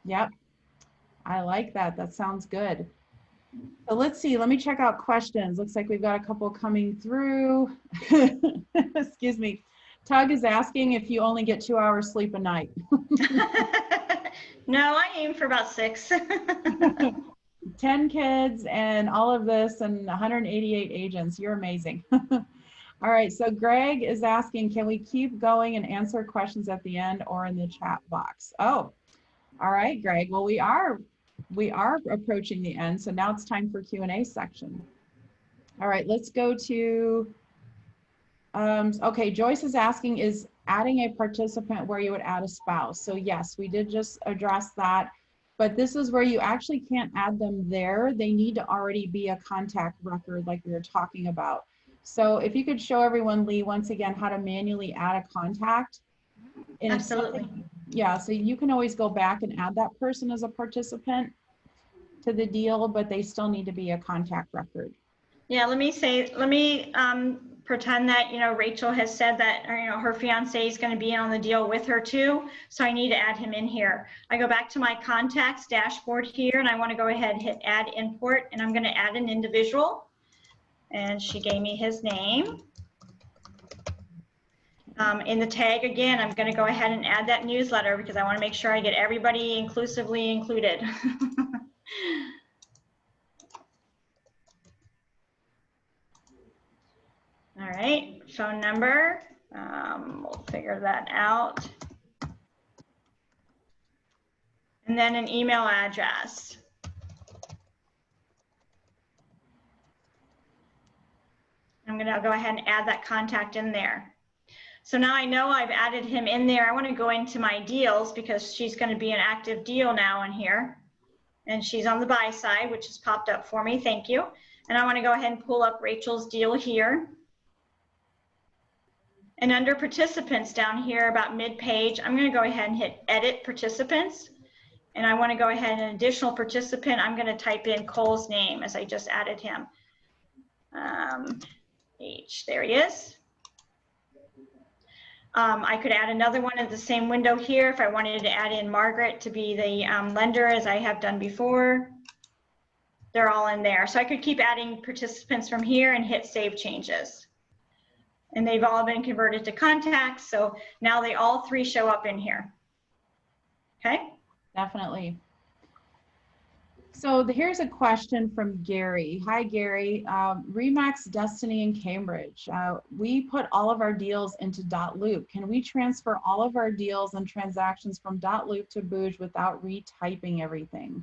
Yep, I like that. That sounds good. So let's see, let me check out questions. Looks like we've got a couple coming through. Excuse me. Tug is asking if you only get 2 hours sleep a night. No, I aim for about 6. 10 kids and all of this and 188 agents. You're amazing. All right, so Greg is asking, can we keep going and answer questions at the end or in the chat box? Oh, all right, Greg. Well, we are approaching the end, so now it's time for Q&A section. All right, let's go to, okay, Joyce is asking, is adding a participant where you would add a spouse? So yes, we did just address that, but this is where you actually can't add them there. They need to already be a contact record like we were talking about. So if you could show everyone, Lee, once again, how to manually add a contact. And Absolutely. Yeah, so you can always go back and add that person as a participant to the deal, but they still need to be a contact record. Yeah, let me pretend that, you know, Rachel has said that, or, you know, her fiance is going to be on the deal with her too. So I need to add him in here. I go back to my contacts dashboard here and I want to go ahead and hit add import, and I'm going to add an individual. And she gave me his name. In the tag again, I'm going to go ahead and add that newsletter because I want to make sure I get everybody inclusively included. All right, phone number, we'll figure that out. And then an email address. I'm gonna go ahead and add that contact in there. So now I know I've added him in there. I wanna go into my deals because she's gonna be an active deal now in here. And she's on the buy side, which has popped up for me, thank you. And I wanna go ahead and pull up Rachel's deal here. And under participants down here about mid-page, I'm going to go ahead and hit edit participants. And I want to go ahead and additional participant, I'm going to type in Cole's name as I just added him. There he is. I could add another one in the same window here if I wanted to add in Margaret to be the lender, as I have done before. They're all in there. So I could keep adding participants from here and hit save changes. And they've all been converted to contacts. So now they all 3 show up in here. Okay. Definitely. So here's a question from Gary. Hi, Gary. Remax Destiny in Cambridge. We put all of our deals into .loop. Can we transfer all of our deals and transactions from .loop to booj without retyping everything?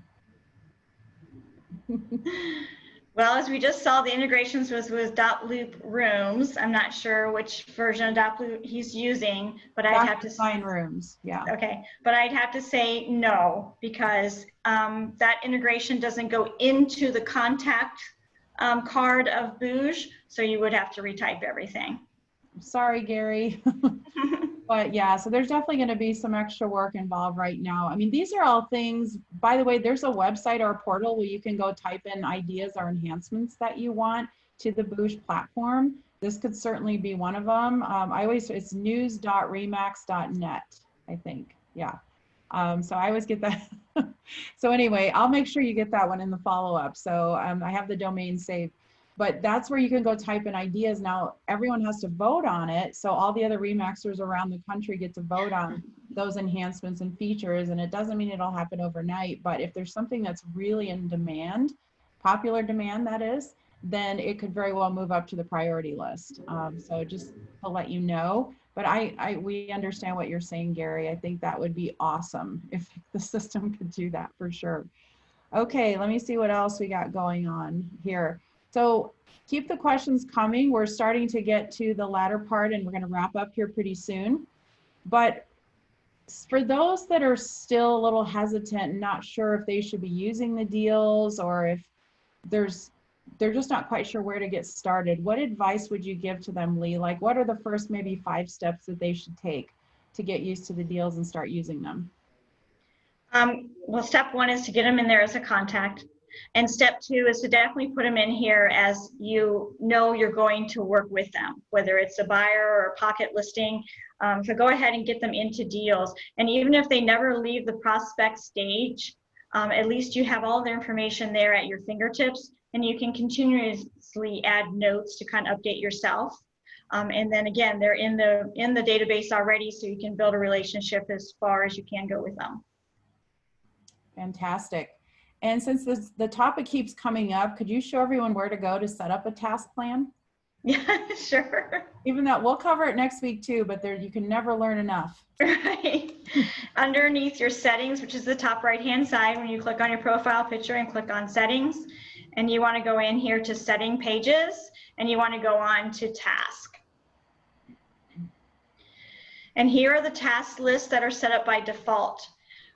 Well, as we just saw, the integrations was with .loop rooms. I'm not sure which version of .loop he's using, but I'd have to find rooms. Yeah. Okay, but I'd have to say no, because that integration doesn't go into the contact card of booj, so you would have to retype everything. Sorry, Gary. But yeah, so there's definitely going to be some extra work involved right now. I mean, these are all things, by the way, there's a website or a portal where you can go type in ideas or enhancements that you want to the booj platform. This could certainly be one of them. It's news.remax.net, I think. Yeah. So I always get that. So anyway, I'll make sure you get that one in the follow-up. So I have the domain saved. But that's where you can go type in ideas. Now, everyone has to vote on it. So all the other Remaxers around the country get to vote on those enhancements and features. And it doesn't mean it'll happen overnight. But if there's something that's really in demand, popular demand that is, then it could very well move up to the priority list. So just to let you know. But we understand what you're saying, Gary. I think that would be awesome if the system could do that for sure. Okay, let me see what else we got going on here. So keep the questions coming. We're starting to get to the latter part and we're going to wrap up here pretty soon. But for those that are still a little hesitant and not sure if they should be using the deals or if they're just not quite sure where to get started, what advice would you give to them, Lee? Like, what are the first maybe 5 steps that they should take to get used to the deals and start using them? Well, step 1 is to get them in there as a contact. And step 2 is to definitely put them in here as you know you're going to work with them, whether it's a buyer or a pocket listing. So go ahead and get them into deals. And even if they never leave the prospect stage, at least you have all their information there at your fingertips, and you can continuously add notes to kind of update yourself. And then again, they're in the database already, so you can build a relationship as far as you can go with them. Fantastic. And since the topic keeps coming up, could you show everyone where to go to set up a task plan? Yeah, sure. Even though we'll cover it next week too, but there you can never learn enough. Right. Underneath your settings, which is the top right-hand side, when you click on your profile picture and click on settings, and you want to go in here to setting pages, and you want to go on to task. And here are the task lists that are set up by default.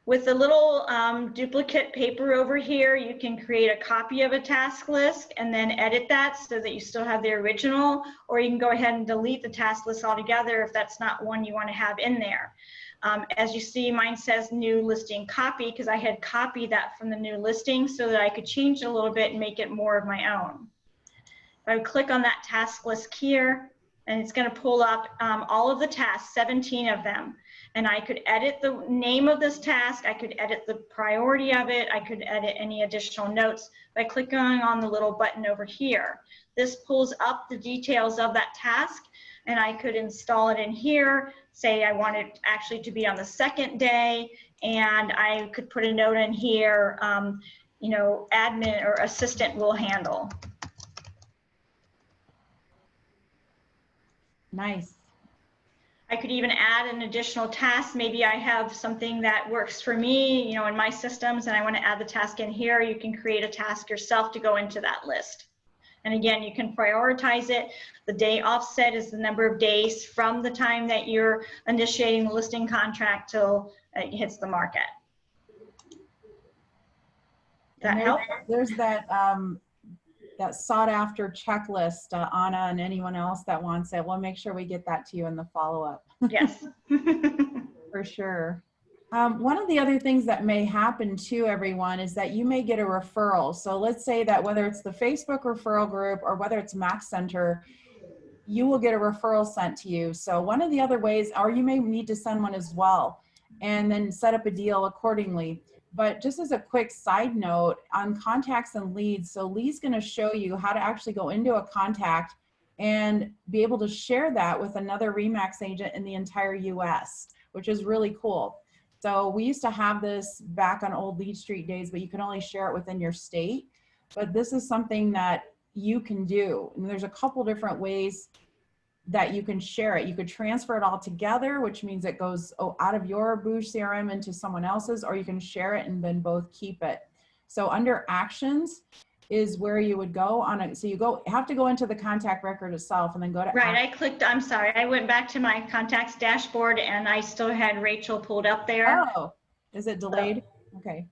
With the little duplicate paper over here, you can create a copy of a task list and then edit that so that you still have the original, or you can go ahead and delete the task list altogether if that's not one you want to have in there. As you see, mine says new listing copy because I had copied that from the new listing so that I could change it a little bit and make it more of my own. I would click on that task list here, and it's going to pull up all of the tasks, 17 of them. And I could edit the name of this task, I could edit the priority of it, I could edit any additional notes by clicking on the little button over here. This pulls up the details of that task, and I could install it in here. Say I want it actually to be on the second day, and I could put a note in here, you know, admin or assistant will handle. Nice. I could even add an additional task. Maybe I have something that works for me, you know, in my systems, and I want to add the task in here. You can create a task yourself to go into that list. And again, you can prioritize it. The day offset is the number of days from the time that you're initiating the listing contract till it hits the market. That help? There's that that sought after checklist, Anna, and anyone else that wants it. We'll make sure we get that to you in the follow-up. Yes. For sure. One of the other things that may happen to everyone is that you may get a referral. So let's say that whether it's the Facebook referral group or whether it's Mac Center, you will get a referral sent to you. So one of the other ways, or you may need to send one as well, and then set up a deal accordingly. But just as a quick side note on contacts and leads, so Lee's going to show you how to actually go into a contact and be able to share that with another RE/MAX agent in the entire US, which is really cool. So we used to have this back on old Lead Street days, but you can only share it within your state. But this is something that you can do. And there's a couple different ways that you can share it. You could transfer it all together, which means it goes out of your booj CRM into someone else's, or you can share it and then both keep it. So under actions is where you would go on it. So you have to go into the contact record itself and then go to right. I clicked, I'm sorry, I went back to my contacts dashboard and I still had Rachel pulled up there. Oh, is it delayed? Okay.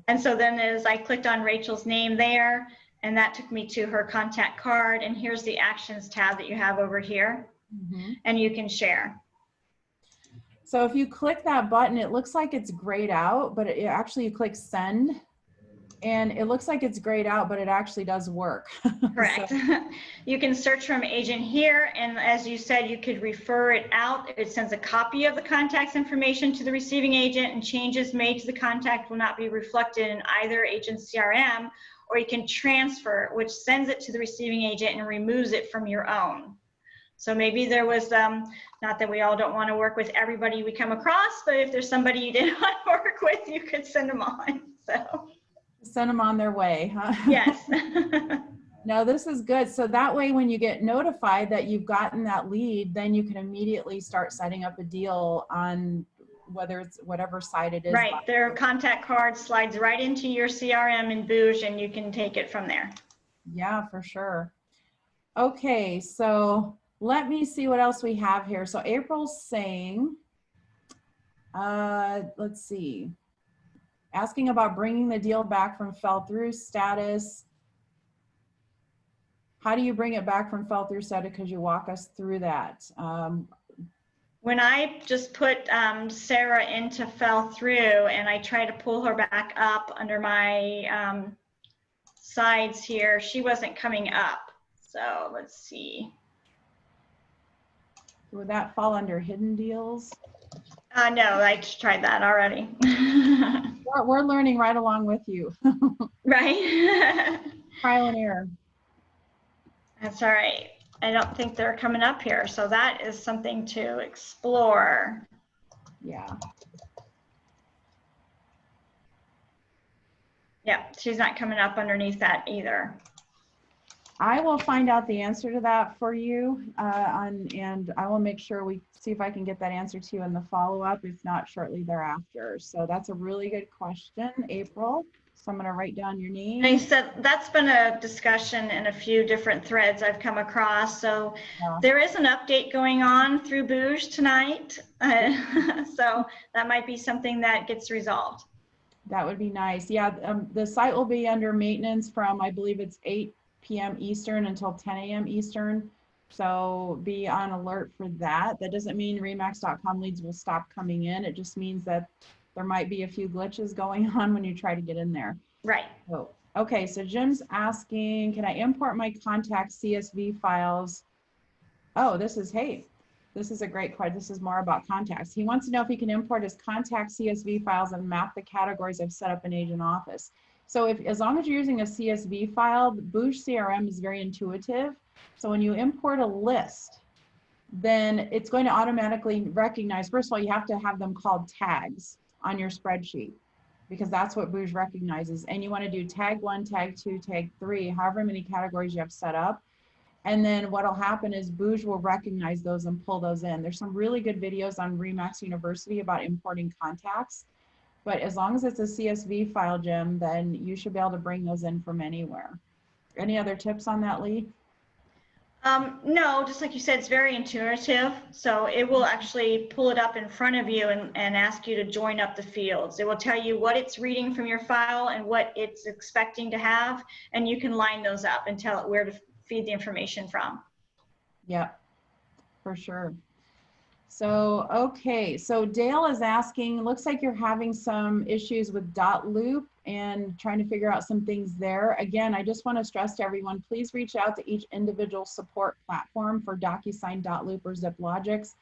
And so then as I clicked on Rachel's name there, and that took me to her contact card, and here's the actions tab that you have over here, and you can share. So if you click that button, it looks like it's grayed out, but actually you click send, and it looks like it's grayed out, but it actually does work. Correct. So. You can search from agent here, and as you said, you could refer it out. It sends a copy of the contact's information to the receiving agent, and changes made to the contact will not be reflected in either agent's CRM, or you can transfer, which sends it to the receiving agent and removes it from your own. So maybe there was, not that we all don't want to work with everybody we come across, but if there's somebody you didn't want to work with, you could send them on. So send them on their way, huh? Yes. No, this is good. So that way, when you get notified that you've gotten that lead, then you can immediately start setting up a deal on whether it's whatever site it is. Right. Their contact card slides right into your CRM in booj, and you can take it from there. Yeah, for sure. Okay, so let me see what else we have here. So April's saying, let's see, asking about bringing the deal back from fell through status. How do you bring it back from fell through status? Could you walk us through that? When I just put Sarah into fell through and I try to pull her back up under my sides here, she wasn't coming up. So let's see. Would that fall under hidden deals? No, I tried that already. We're learning right along with you. Right. Trial and error. That's all right. I don't think they're coming up here. So that is something to explore. Yeah. Yeah, she's not coming up underneath that either. I will find out the answer to that for you, and I will make sure we see if I can get that answer to you in the follow-up, if not shortly thereafter. So that's a really good question, April. So I'm going to write down your name. And he said that's been a discussion in a few different threads I've come across. So there is an update going on through booj tonight. So that might be something that gets resolved. That would be nice. Yeah, the site will be under maintenance from, I believe it's 8 p.m. Eastern until 10 a.m. Eastern. So be on alert for that. That doesn't mean remax.com leads will stop coming in. It just means that there might be a few glitches going on when you try to get in there. Right. Oh, okay, so Jim's asking, can I import my contact CSV files? Oh, this is a great question. This is more about contacts. He wants to know if he can import his contact CSV files and map the categories I've set up in Agent Office. So as long as you're using a CSV file, booj CRM is very intuitive. So when you import a list, then it's going to automatically recognize, first of all, you have to have them called tags on your spreadsheet, because that's what booj recognizes. And you want to do tag 1, tag 2, tag 3, however many categories you have set up. And then what'll happen is booj will recognize those and pull those in. There's some really good videos on Remax University about importing contacts. But as long as it's a CSV file, Jim, then you should be able to bring those in from anywhere. Any other tips on that, Lee? No, just like you said, it's very intuitive. So it will actually pull it up in front of you and ask you to join up the fields. It will tell you what it's reading from your file and what it's expecting to have, and you can line those up and tell it where to feed the information from. Yep, for sure. So, okay, so Dale is asking, looks like you're having some issues with .loop and trying to figure out some things there. Again, I just want to stress to everyone, please reach out to each individual support platform for DocuSign, .loop, or ZipLogix.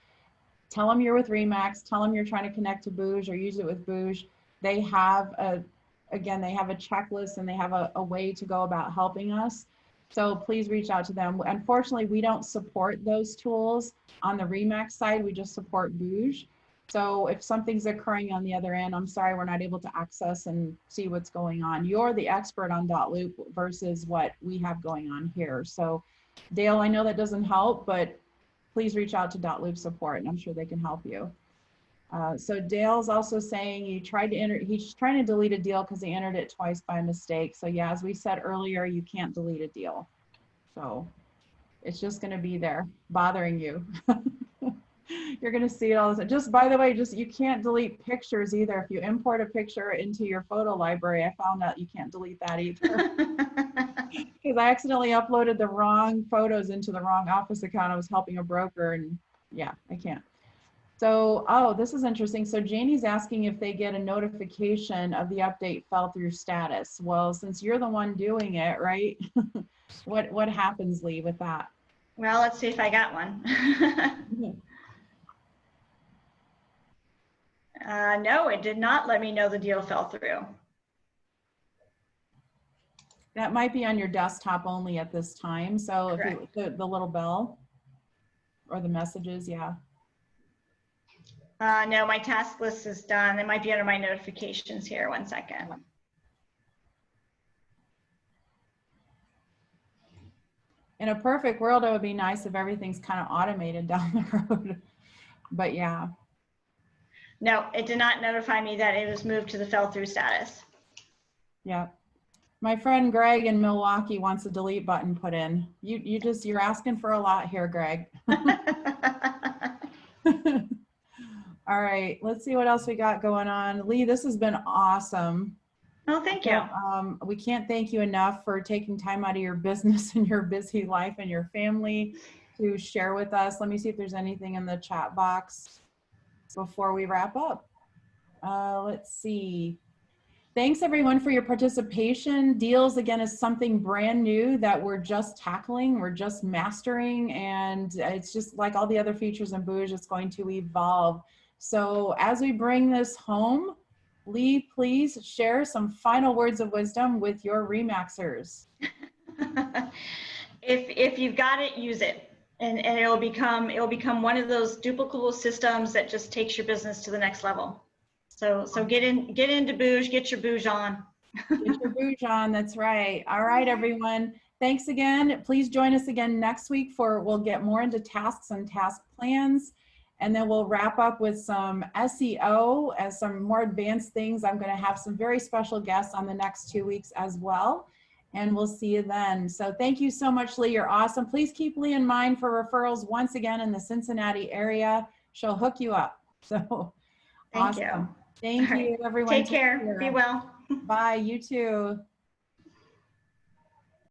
Tell them you're with Remax, tell them you're trying to connect to booj or use it with booj. They have they have a checklist and they have a way to go about helping us. So please reach out to them. Unfortunately, we don't support those tools on the Remax side. We just support booj. So if something's occurring on the other end, I'm sorry, we're not able to access and see what's going on. You're the expert on .loop versus what we have going on here. So Dale, I know that doesn't help, but please reach out to .loop support and I'm sure they can help you. So Dale's also saying he's trying to delete a deal because he entered it twice by mistake. So yeah, as we said earlier, you can't delete a deal. So it's just going to be there bothering you. You're going to see it all the time. Just by the way, you can't delete pictures either. If you import a picture into your photo library, I found out you can't delete that either. Because I accidentally uploaded the wrong photos into the wrong Office account. I was helping a broker and yeah, I can't. So, oh, this is interesting. So Janie's asking if they get a notification of the update fell through status. Well, since you're the one doing it, right? What happens, Lee, with that? Well, let's see if I got one. No, it did not let me know the deal fell through. That might be on your desktop only at this time. So if the little bell or the messages, yeah. No, my task list is done. It might be under my notifications here. 1 second. In a perfect world, it would be nice if everything's kind of automated down the road. But yeah. No, it did not notify me that it was moved to the fell through status. Yeah. My friend Greg in Milwaukee wants a delete button put in. You're asking for a lot here, Greg. All right, let's see what else we got going on. Lee, this has been awesome. Oh, thank you. We can't thank you enough for taking time out of your business and your busy life and your family to share with us. Let me see if there's anything in the chat box before we wrap up. Let's see. Thanks everyone for your participation. Deals, again, is something brand new that we're just tackling, we're just mastering, and it's just like all the other features in booj, it's going to evolve. So as we bring this home, Lee, please share some final words of wisdom with your Remaxers. If you've got it, use it. And it'll become one of those duplicable systems that just takes your business to the next level. So get into booj, get your booj on. Get your booj on, that's right. All right, everyone. Thanks again. Please join us again next week we'll get more into tasks and task plans. And then we'll wrap up with some SEO as some more advanced things. I'm going to have some very special guests on the next 2 weeks as well. And we'll see you then. So thank you so much, Lee. You're awesome. Please keep Lee in mind for referrals once again in the Cincinnati area. She'll hook you up. So Thank awesome. you. Thank All right. you, everyone. Take care. Be well. Bye. You too.